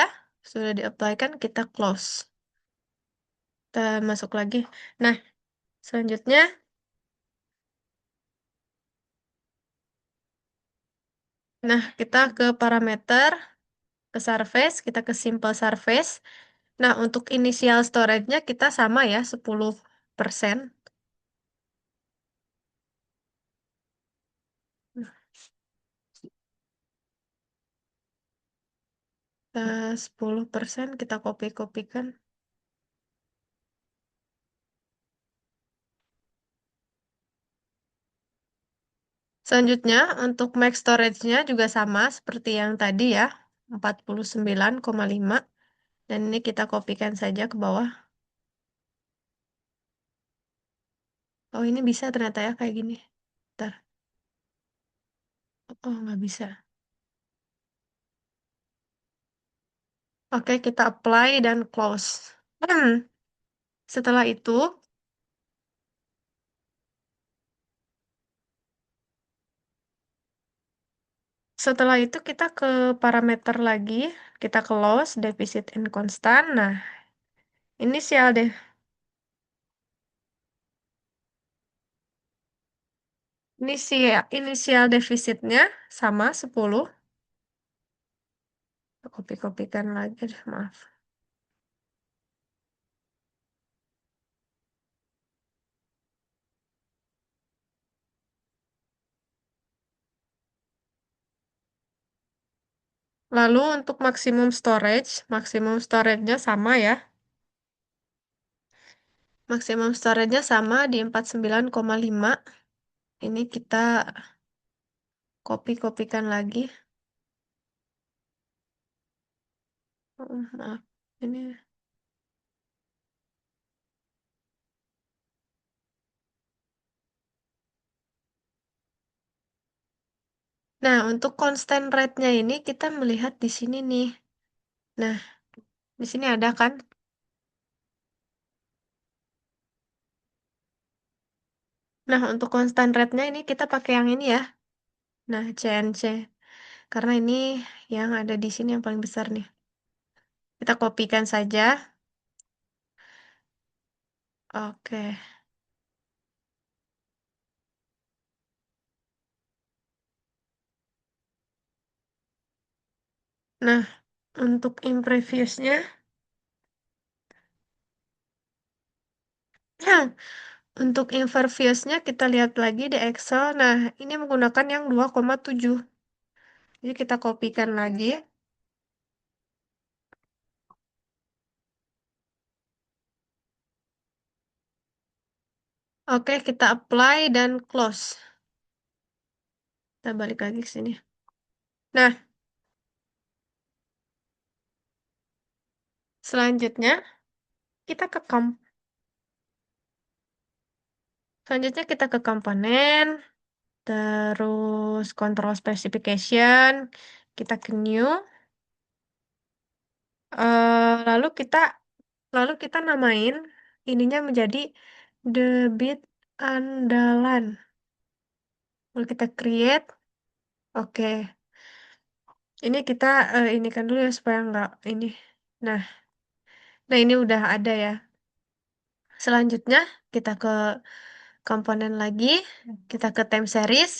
Sudah di-apply-kan, kita close. Kita masuk lagi. Nah, selanjutnya, nah kita ke parameter, ke surface, kita ke simple surface. Nah, untuk initial storage-nya kita sama ya, 10%. Nah, 10% kita copy-copykan. Selanjutnya, untuk max storage-nya juga sama seperti yang tadi ya, 49,5. Dan ini kita kopikan saja ke bawah. Oh, ini bisa ternyata ya kayak gini. Ntar. Oh, nggak bisa. Oke, kita apply dan close. Hmm. Setelah itu, kita ke parameter lagi, kita close, defisit and constant. Nah, inisial deh. Inisial defisitnya sama 10. Kopi-kopikan lagi deh, maaf. Lalu untuk maksimum storage-nya sama ya. Maksimum storage-nya sama di 49,5. Ini kita kopi-kopikan lagi. Maaf. Ini. Nah, untuk constant rate-nya ini kita melihat di sini nih. Nah, di sini ada kan? Nah, untuk constant rate-nya ini kita pakai yang ini ya. Nah, CNC. Karena ini yang ada di sini yang paling besar nih. Kita kopikan saja. Oke. Nah, untuk in previous-nya, untuk in previous-nya kita lihat lagi di Excel. Nah, ini menggunakan yang 2,7. Jadi kita kopikan lagi. Oke, kita apply dan close. Kita balik lagi ke sini. Nah, selanjutnya kita ke selanjutnya kita ke komponen, terus control specification, kita ke new, lalu kita namain ininya menjadi debit andalan. Lalu kita create, oke. Ini kita ini kan dulu ya supaya nggak ini. Nah, ini udah ada ya. Selanjutnya kita ke komponen lagi, kita ke time series.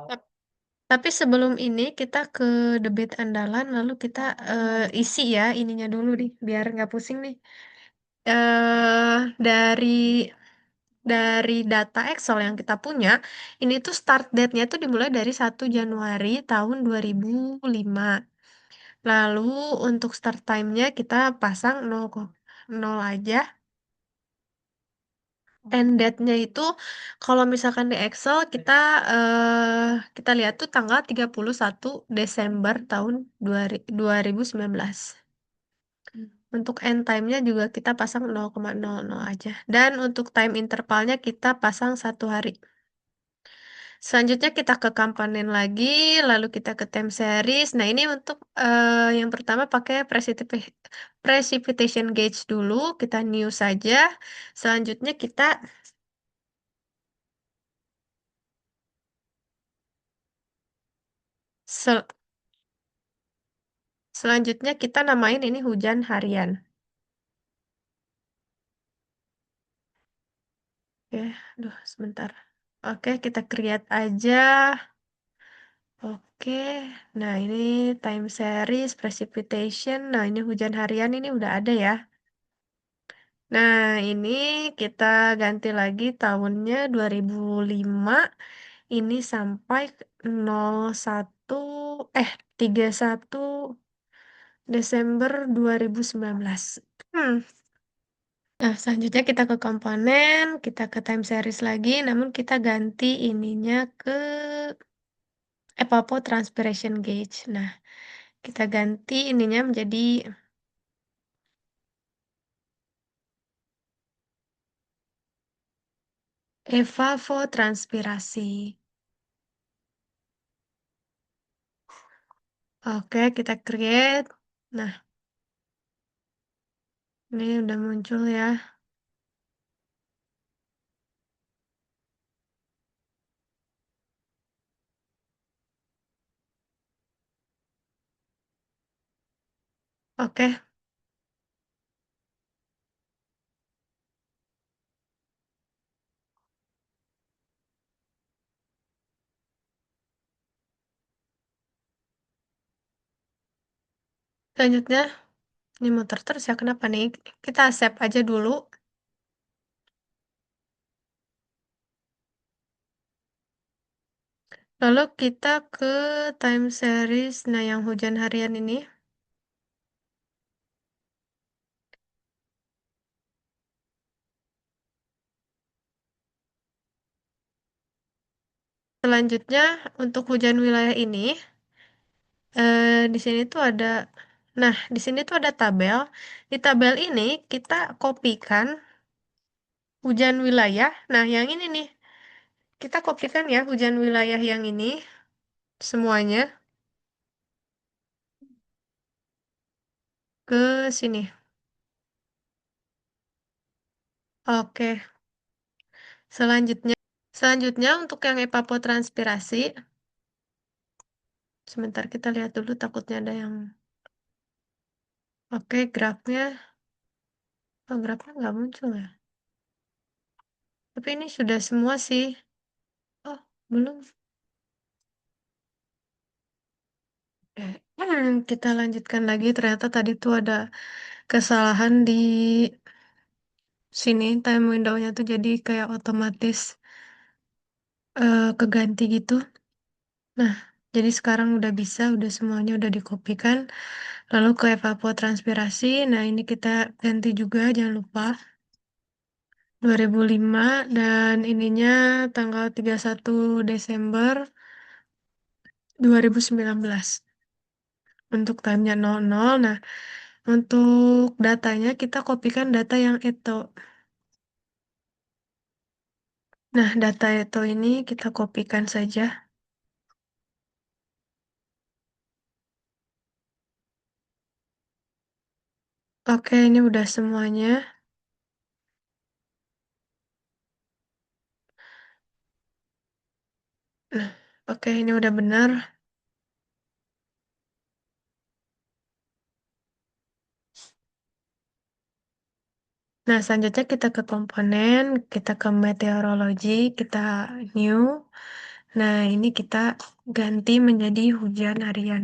Tap- Tapi sebelum ini kita ke debit andalan, lalu kita isi ya ininya dulu nih, biar nggak pusing nih. eh dari data Excel yang kita punya, ini tuh start date-nya tuh dimulai dari 1 Januari tahun 2005. Lalu untuk start time-nya kita pasang 0, 0 aja. End date-nya itu kalau misalkan di Excel kita lihat tuh tanggal 31 Desember tahun 2019. Untuk end time-nya juga kita pasang 0,00 aja. Dan untuk time intervalnya kita pasang 1 hari. Selanjutnya kita ke komponen lagi, lalu kita ke time series. Nah, ini untuk yang pertama pakai precipitation gauge dulu, kita new saja. Selanjutnya sel- selanjutnya kita namain ini hujan harian. Oke, aduh sebentar. Oke, kita create aja. Oke, nah ini time series, precipitation. Nah, ini hujan harian ini udah ada ya. Nah, ini kita ganti lagi tahunnya 2005. Ini sampai 01 eh 31 Desember 2019. Hmm, Nah, selanjutnya kita ke komponen, kita ke time series lagi, namun kita ganti ininya ke evapotranspiration gauge. Nah, kita ganti ininya menjadi evapotranspirasi. Oke, kita create. Nah, ini udah muncul ya. Oke, selanjutnya ini muter terus ya. Kenapa nih? Kita save aja dulu. Lalu kita ke time series. Nah, yang hujan harian ini. Selanjutnya, untuk hujan wilayah ini, di sini tuh ada, nah, di sini tuh ada tabel. Di tabel ini kita kopikan hujan wilayah. Nah, yang ini nih, kita kopikan ya hujan wilayah yang ini semuanya ke sini. Oke, selanjutnya, selanjutnya untuk yang evapotranspirasi, sebentar kita lihat dulu takutnya ada yang, oke, grafnya, oh, grafnya nggak muncul ya. Tapi ini sudah semua sih. Oh, belum. Oke. Kita lanjutkan lagi. Ternyata tadi tuh ada kesalahan di sini. Time window-nya tuh jadi kayak otomatis keganti gitu. Nah, jadi sekarang udah bisa, udah semuanya udah dikopikan. Lalu ke evapotranspirasi. Nah, ini kita ganti juga, jangan lupa. 2005 dan ininya tanggal 31 Desember 2019. Untuk time-nya 00. Nah, untuk datanya kita kopikan data yang itu. Nah, data itu ini kita kopikan saja. Oke, ini udah semuanya. Nah, oke, ini udah benar. Nah, selanjutnya kita ke komponen, kita ke meteorologi, kita new. Nah, ini kita ganti menjadi hujan harian.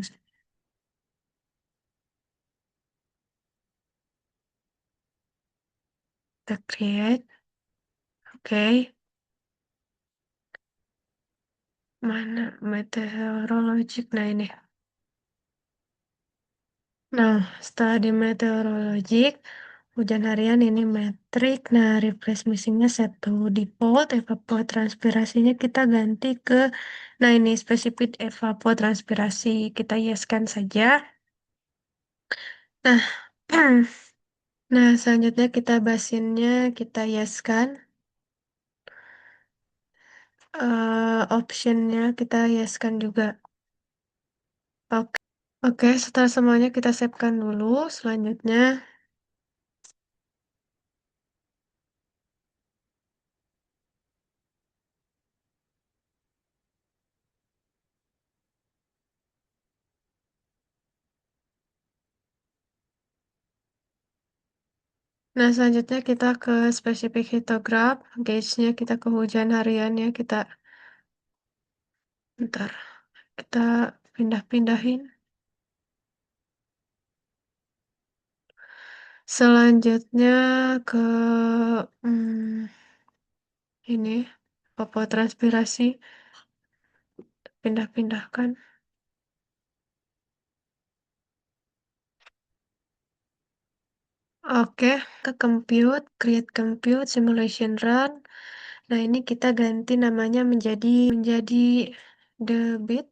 Kita create. Oke, mana meteorologik? Nah, ini. Nah, setelah di meteorologik, hujan harian ini metrik. Nah, replace missingnya set to default. Evapotranspirasinya kita ganti ke, nah ini spesifik evapotranspirasi. Kita yeskan saja. Nah, nah selanjutnya kita basinnya kita yeskan. Optionnya kita yeskan juga. Oke, oke, setelah semuanya kita savekan dulu. Selanjutnya, nah, selanjutnya kita ke spesifik hitograph, gauge-nya kita ke hujan hariannya kita, bentar, kita pindah-pindahin. Selanjutnya ke hmm, ini, transpirasi, pindah-pindahkan. Oke, ke compute, create compute, simulation run. Nah, ini kita ganti namanya menjadi debit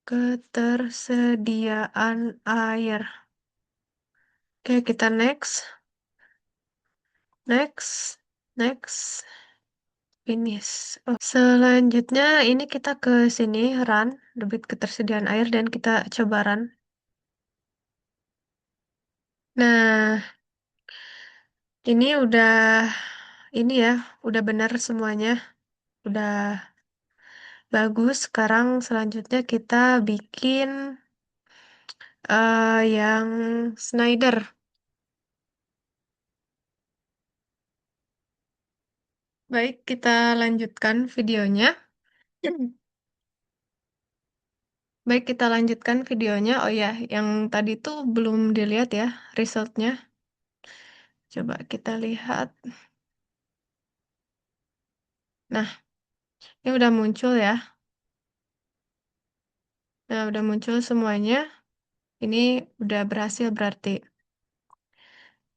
ketersediaan air. Oke, kita next, next, next, finish. Oh, selanjutnya ini kita ke sini run debit ketersediaan air dan kita coba run. Nah, ini ini ya, udah benar semuanya. Udah bagus. Sekarang selanjutnya kita bikin yang Snyder. Baik, kita lanjutkan videonya. Baik, kita lanjutkan videonya. Oh ya, yang tadi tuh belum dilihat ya resultnya. Coba kita lihat. Nah, ini udah muncul ya. Nah, udah muncul semuanya. Ini udah berhasil berarti.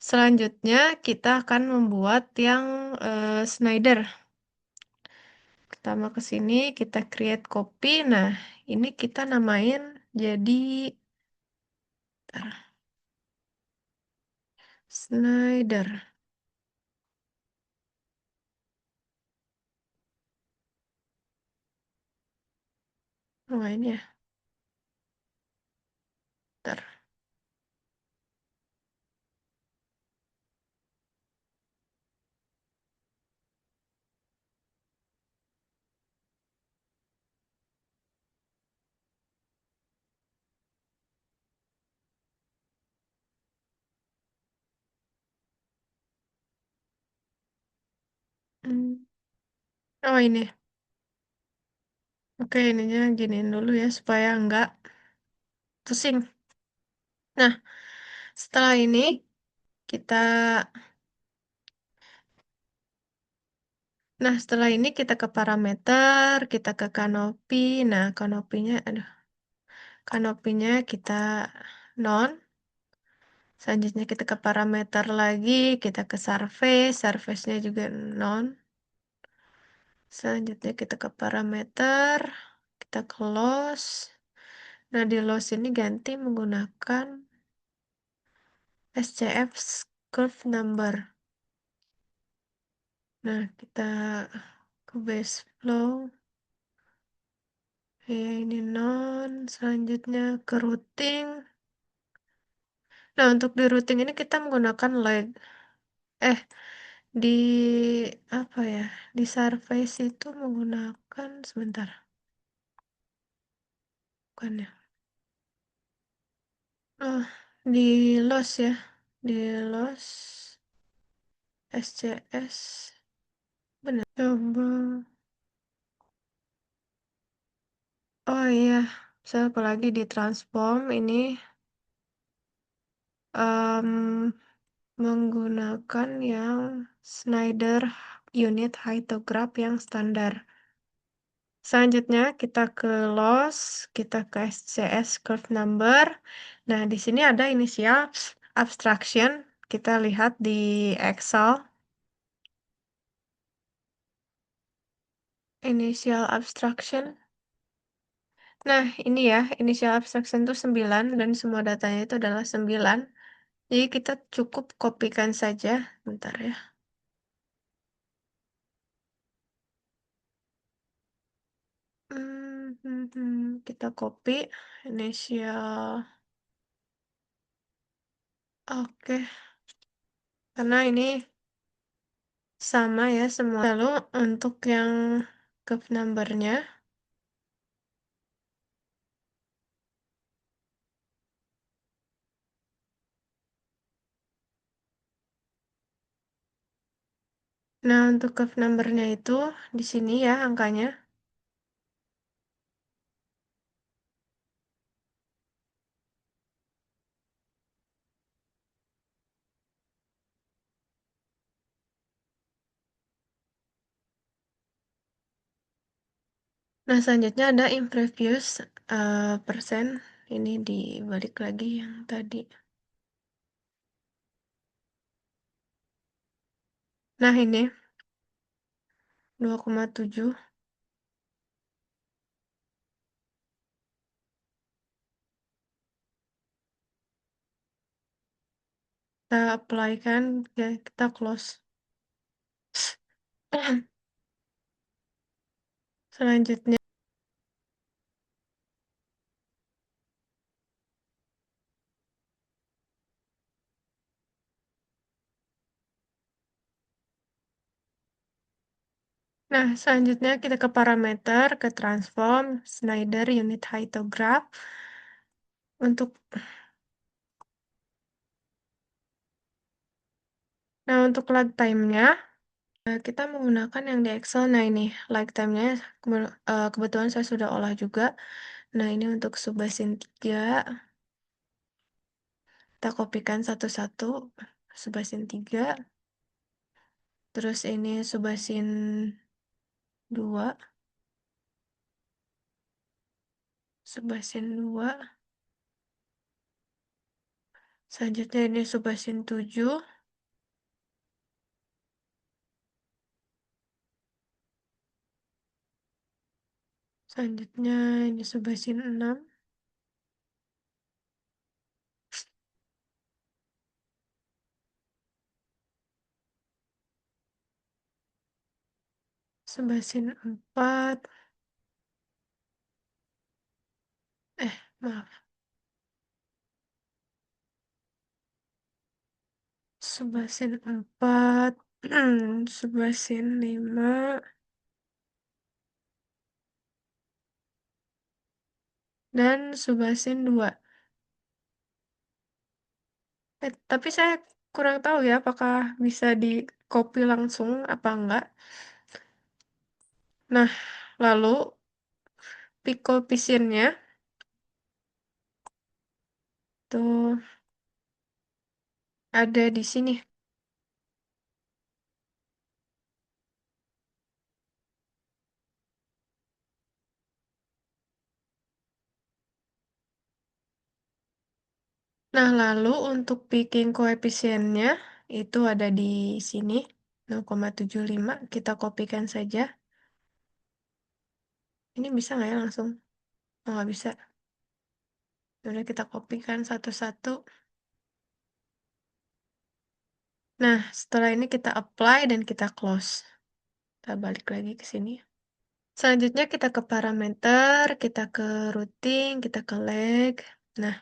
Selanjutnya kita akan membuat yang Snyder. Pertama ke sini kita create copy. Nah, ini kita namain jadi bentar, Snyder. Oh, ini ya. Bentar. Hmm. Oh, ini. Oke, ininya giniin dulu ya supaya nggak pusing. Nah, setelah ini kita setelah ini kita ke parameter, kita ke kanopi. Nah, kanopinya kita non. Selanjutnya kita ke parameter lagi, kita ke surface, surface-nya juga non. Selanjutnya kita ke parameter, kita ke loss. Nah, di loss ini ganti menggunakan SCF curve number. Nah, kita ke base flow. Ya, ini non. Selanjutnya ke routing. Nah, untuk di routing ini kita menggunakan leg. Eh, di apa ya? Di surface itu menggunakan sebentar. Bukan ya? Oh, di loss ya. Di loss SCS. Benar. Coba. Oh iya, saya apalagi di transform ini em, menggunakan yang Snyder unit Hyetograph yang standar. Selanjutnya kita ke loss, kita ke SCS curve number. Nah, di sini ada initial abstraction. Kita lihat di Excel. Initial abstraction. Nah, ini ya, initial abstraction itu 9 dan semua datanya itu adalah 9. Jadi kita cukup kopikan saja. Bentar ya. Kita copy initial. Oke, karena ini sama ya semua. Lalu untuk yang curve number-nya, nah untuk curve number-nya itu di sini ya angkanya. Nah selanjutnya ada in previous persen. Ini dibalik lagi yang tadi. Nah, ini 2,7. Kita apply kan, ya kita close. Selanjutnya, selanjutnya kita ke parameter, ke transform, Snyder unit height-graph. Untuk untuk lag time-nya, kita menggunakan yang di Excel. Nah, ini lag time-nya kebetulan saya sudah olah juga. Nah, ini untuk subbasin 3, kita kopikan satu-satu, subbasin 3. Terus ini subbasin 2, subbasin 2. Selanjutnya ini subbasin 7. Selanjutnya ini subbasin 6. Subbasin 4. Maaf. Subbasin 4. Subbasin 5. Dan subbasin 2. Tapi saya kurang tahu ya apakah bisa di copy langsung apa enggak. Nah, lalu peak coefficient-nya tuh ada di sini. Nah, lalu untuk picking coefficient-nya itu ada di sini 0,75. Kita kopikan saja. Ini bisa nggak ya langsung? Oh, nggak bisa. Udah kita kopikan satu-satu. Nah, setelah ini kita apply dan kita close. Kita balik lagi ke sini. Selanjutnya kita ke parameter, kita ke routing, kita ke lag. Nah,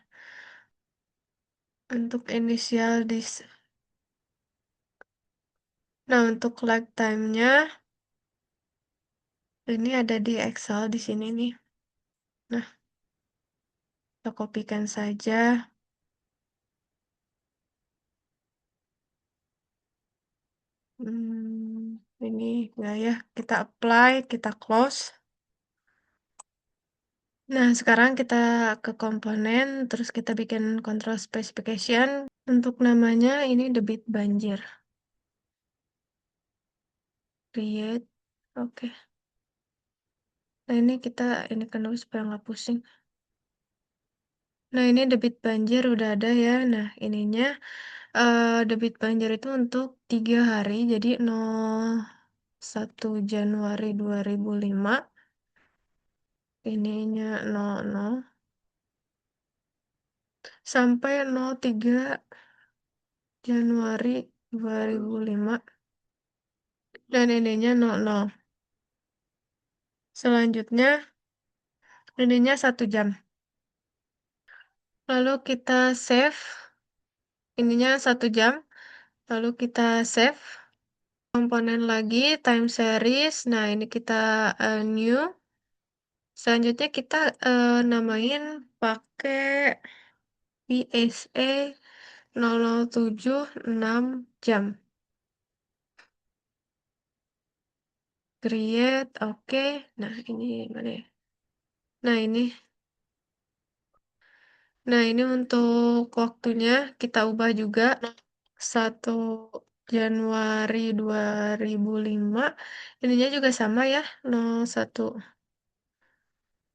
untuk initial untuk lag time-nya ini ada di Excel di sini nih. Nah, kita kopikan saja. Ini enggak ya, kita apply, kita close. Nah, sekarang kita ke komponen, terus kita bikin control specification. Untuk namanya ini debit banjir. Create. Oke. Nah, ini kita ini kan dulu supaya nggak pusing. Nah, ini debit banjir udah ada ya. Nah, ininya debit banjir itu untuk 3 hari. Jadi 1 Januari 2005. Ininya 00 sampai 03 Januari 2005. Dan ininya 00. Selanjutnya ininya 1 jam. Lalu kita save. Ininya 1 jam. Lalu kita save. Komponen lagi, time series. Nah, ini kita new. Selanjutnya kita namain pakai PSE 0076 jam. Create, oke. Nah, ini mana ya? Nah, ini untuk waktunya kita ubah juga 1 Januari 2005. Ininya juga sama ya, 01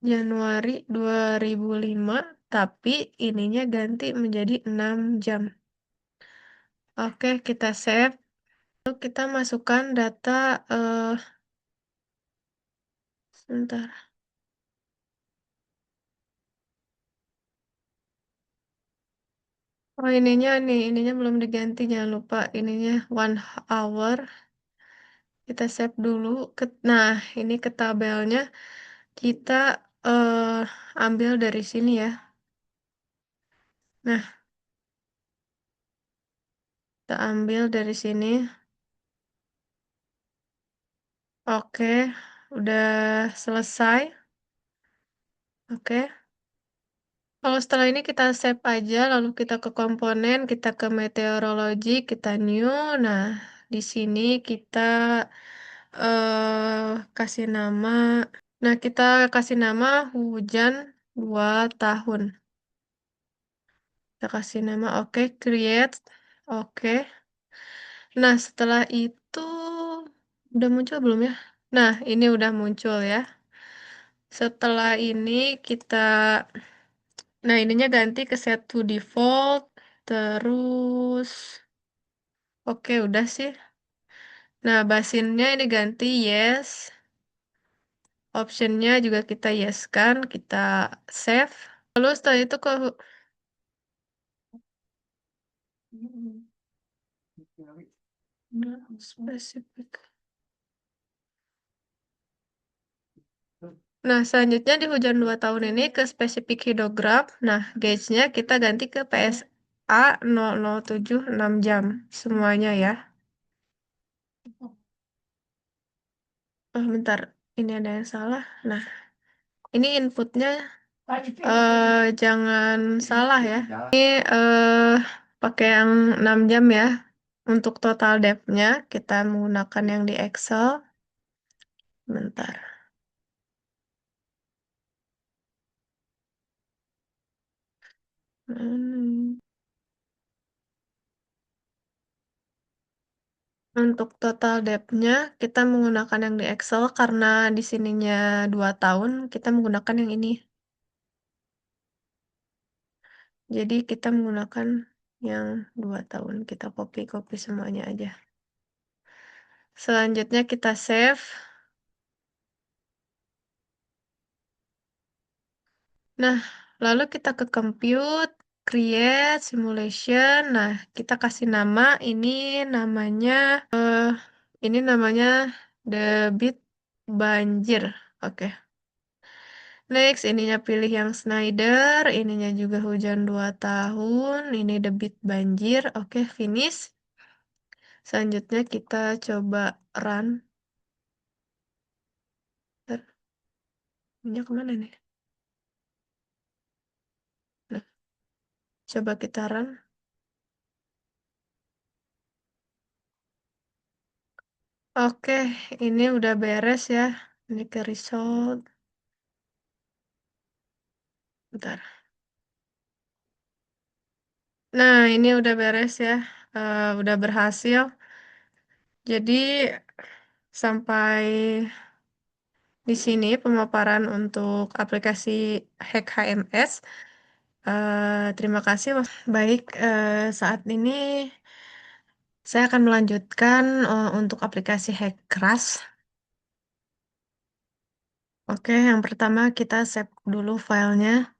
Januari 2005, tapi ininya ganti menjadi 6 jam. Oke, kita save. Lalu kita masukkan data, sebentar. Oh ininya nih, ininya belum diganti, jangan lupa ininya 1 hour. Kita save dulu. Nah, ini ke tabelnya kita ambil dari sini ya. Nah, kita ambil dari sini. Oke, udah selesai. Oke. Kalau setelah ini kita save aja, lalu kita ke komponen, kita ke meteorologi, kita new. Nah, di sini kita kasih nama. Nah, kita kasih nama hujan 2 tahun. Kita kasih nama, oke, create, oke. Nah, setelah itu udah muncul belum ya? Nah, ini udah muncul ya. Setelah ini kita, nah ininya ganti ke set to default, terus, oke udah sih. Nah, basinnya ini ganti yes, optionnya juga kita yes kan, kita save. Lalu setelah itu ke spesifik. Nah, selanjutnya di hujan 2 tahun ini ke spesifik hidrogram. Nah, gauge-nya kita ganti ke PSA 0076 jam. Semuanya ya. Oh, bentar. Ini ada yang salah. Nah, ini inputnya jangan salah ya. Ini pakai yang 6 jam ya. Untuk total depth-nya, kita menggunakan yang di Excel. Bentar. Hmm. Untuk total depth-nya, kita menggunakan yang di Excel karena di sininya 2 tahun, kita menggunakan yang ini. Jadi kita menggunakan yang 2 tahun. Kita copy-copy semuanya aja. Selanjutnya kita save. Nah, lalu kita ke compute, create, simulation. Nah, kita kasih nama, namanya, eh, ini namanya debit banjir. Oke. Next, ininya pilih yang Snyder, ininya juga hujan 2 tahun, ini debit banjir. Oke, finish. Selanjutnya kita coba run. Bentar, ininya kemana nih? Nah, coba kita run. Oke, ini udah beres ya. Ini ke result. Bentar. Nah, ini udah beres ya. Udah berhasil. Jadi, sampai di sini pemaparan untuk aplikasi Hack HMS. Terima kasih. Baik, saat ini saya akan melanjutkan untuk aplikasi Hackras. Oke, yang pertama kita save dulu filenya.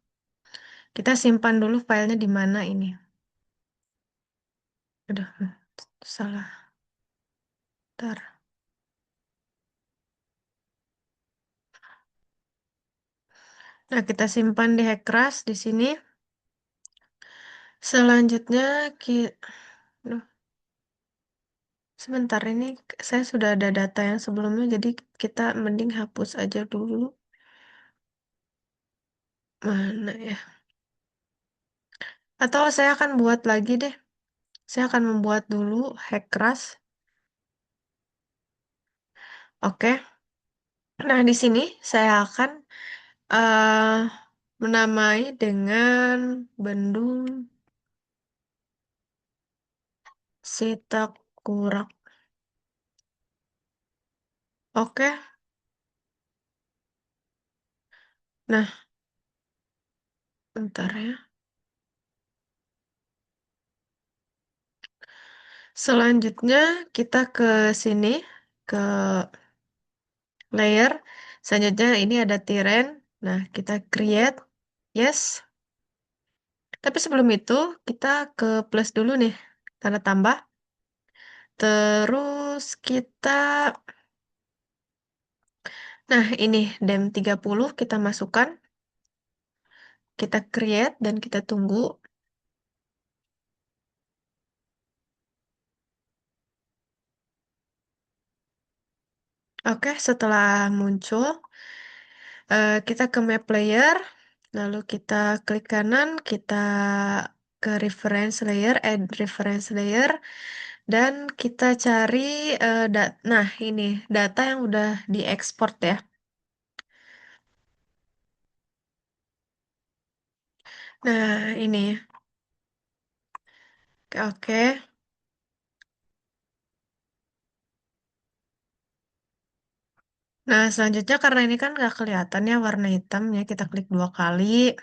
Kita simpan dulu filenya di mana ini. Aduh, salah. Ntar. Nah, kita simpan di Hackras di sini. Selanjutnya sebentar ini saya sudah ada data yang sebelumnya, jadi kita mending hapus aja dulu. Mana ya? Atau saya akan buat lagi deh. Saya akan membuat dulu Hackras. Oke. Nah, di sini saya akan eh menamai dengan bendung Sitakurak. Oke. Nah, bentar ya. Selanjutnya kita ke sini, ke layer. Selanjutnya ini ada tiren. Nah, kita create. Yes. Tapi sebelum itu, kita ke plus dulu nih. Tanda tambah. Terus kita, nah ini DEM 30 kita masukkan. Kita create dan kita tunggu. Oke, setelah muncul, kita ke map layer. Lalu kita klik kanan, kita ke reference layer, add reference layer. Dan kita cari, nah ini data yang udah diekspor ya. Nah ini, oke. Nah selanjutnya karena ini kan nggak kelihatan ya warna hitamnya, kita klik 2 kali.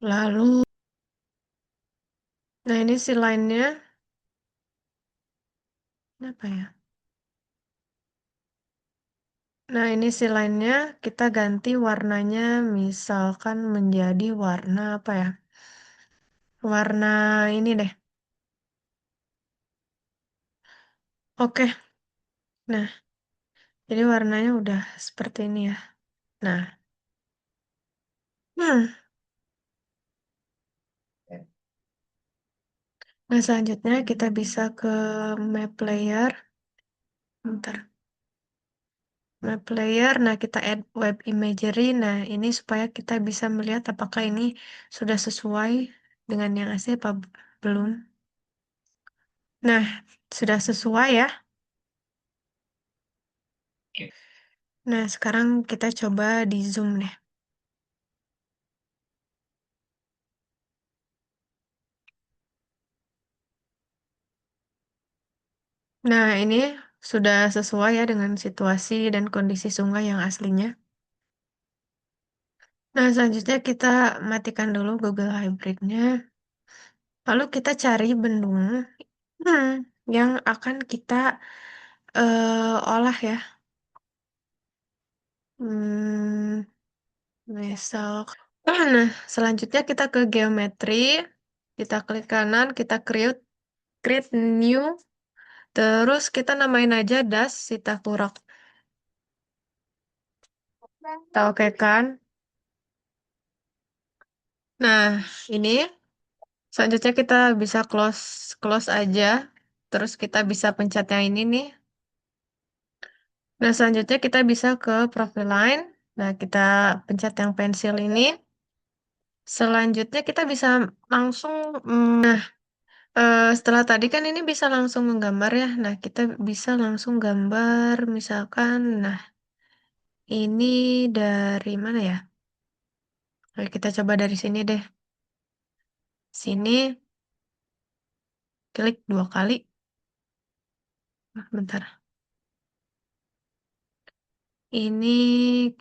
Lalu, nah ini si line-nya, apa ya? Nah ini si line-nya kita ganti warnanya, misalkan menjadi warna apa ya? Warna ini deh. Oke, nah jadi warnanya udah seperti ini ya. Nah, hmm. Nah, selanjutnya kita bisa ke map layer. Bentar. Map layer, nah kita add web imagery. Nah, ini supaya kita bisa melihat apakah ini sudah sesuai dengan yang asli apa belum. Nah, sudah sesuai ya. Nah, sekarang kita coba di zoom deh. Nah, ini sudah sesuai ya dengan situasi dan kondisi sungai yang aslinya. Nah, selanjutnya kita matikan dulu Google Hybrid-nya. Lalu kita cari bendung hmm, yang akan kita olah ya. Hmm, misal. Nah, selanjutnya kita ke geometri. Kita klik kanan, kita create new. Terus kita namain aja das Sitakurak. Kita oke kan? Nah, ini selanjutnya kita bisa close close aja. Terus kita bisa pencet yang ini nih. Nah, selanjutnya kita bisa ke profile line. Nah, kita pencet yang pensil ini. Selanjutnya kita bisa langsung, nah, setelah tadi kan ini bisa langsung menggambar ya. Nah, kita bisa langsung gambar, misalkan, nah, ini dari mana ya? Oke, kita coba dari sini deh. Sini, klik 2 kali. Nah, bentar. Ini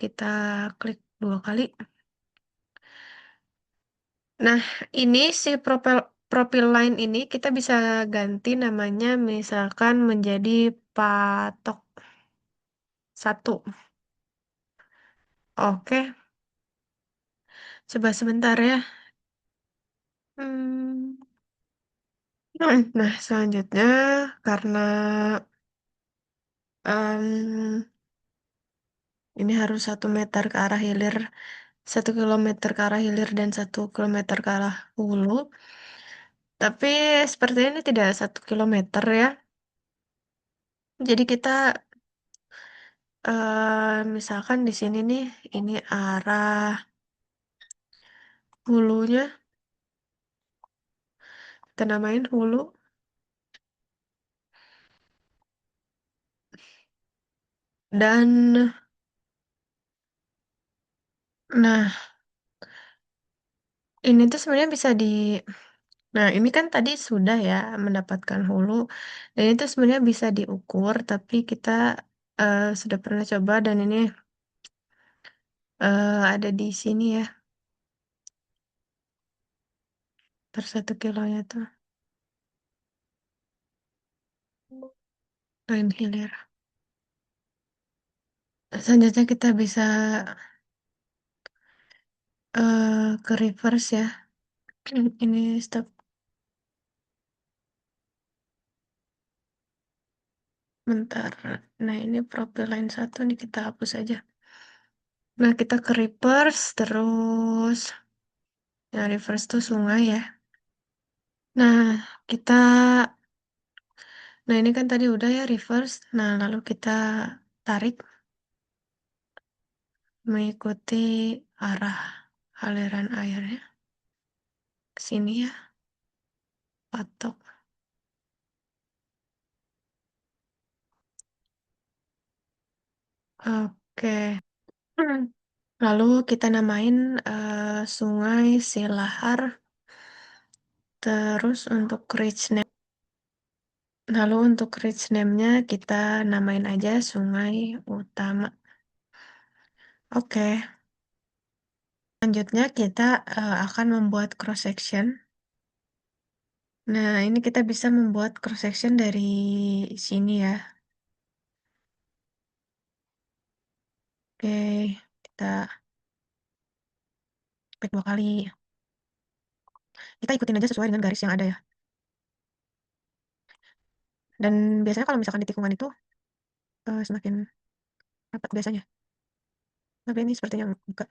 kita klik 2 kali. Nah, ini si profil line ini kita bisa ganti namanya misalkan menjadi patok 1. Oke, coba sebentar ya. Hmm. Nah, selanjutnya karena ini harus 1 meter ke arah hilir, 1 kilometer ke arah hilir dan 1 kilometer ke arah hulu. Tapi sepertinya ini tidak 1 kilometer ya. Jadi kita misalkan di sini nih, ini arah hulunya, kita namain hulu. Dan, nah, ini tuh sebenarnya bisa di, nah ini kan tadi sudah ya mendapatkan hulu. Dan itu sebenarnya bisa diukur, tapi kita sudah pernah coba dan ini ada di sini ya, per 1 kilonya tuh. lain hilir. Selanjutnya kita bisa ke reverse ya. Ini stop. Bentar. Nah, ini profil line 1 nih kita hapus aja. Nah, kita ke reverse terus. Nah, reverse tuh sungai ya. Nah, kita ini kan tadi udah ya reverse. Nah, lalu kita tarik mengikuti arah aliran airnya ke sini ya, patok. Oke. Hmm. Lalu kita namain Sungai Silahar. Terus untuk reach name, lalu untuk reach name-nya kita namain aja Sungai Utama. Oke. Selanjutnya kita akan membuat cross section. Nah, ini kita bisa membuat cross section dari sini ya. Oke, kita klik 2 kali. Kita ikutin aja sesuai dengan garis yang ada ya. Dan biasanya kalau misalkan di tikungan itu semakin rapat biasanya. Tapi ini sepertinya buka.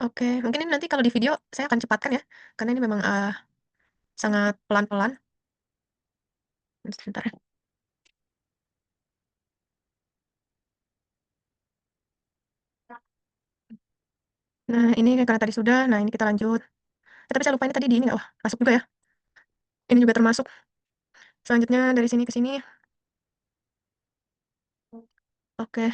Oke, mungkin ini nanti kalau di video saya akan cepatkan ya. Karena ini memang sangat pelan-pelan. Sebentar ya. Nah, ini karena tadi sudah. Nah, ini kita lanjut. Tapi saya lupa ini tadi di ini nggak? Wah, masuk juga ya. Ini juga termasuk. Selanjutnya dari sini ke sini. Oke.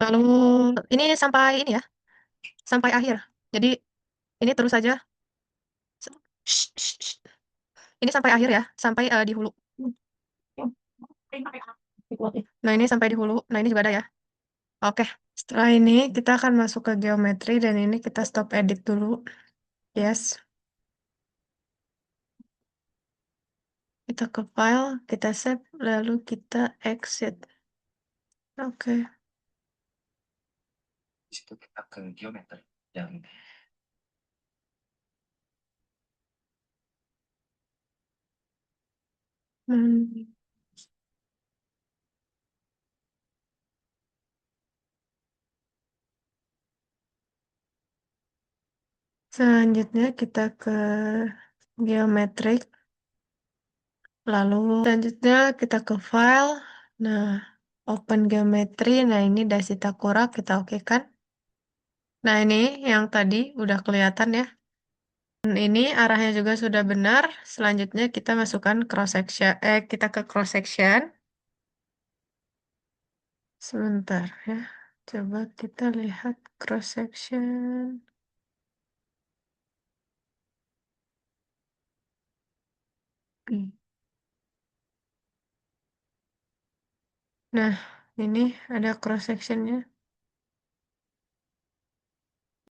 Lalu ini sampai ini ya. Sampai akhir. Jadi ini terus saja. Shh, shh, shh. Ini sampai akhir ya. Sampai di hulu. Nah, ini sampai di hulu. Nah, ini juga ada ya. Oke. Setelah ini kita akan masuk ke geometri dan ini kita stop edit dulu. Yes. Kita ke file, kita save, lalu kita exit. Oke. Di situ kita ke geometri dan Hmm. Selanjutnya kita ke geometrik. Lalu selanjutnya kita ke file. Nah, open geometri. Nah, ini Dasitakura kita oke kan. Nah, ini yang tadi udah kelihatan ya. Dan ini arahnya juga sudah benar. Selanjutnya kita masukkan cross section. Kita ke cross section. Sebentar ya. Coba kita lihat cross section. Hmm. Nah, ini ada cross sectionnya.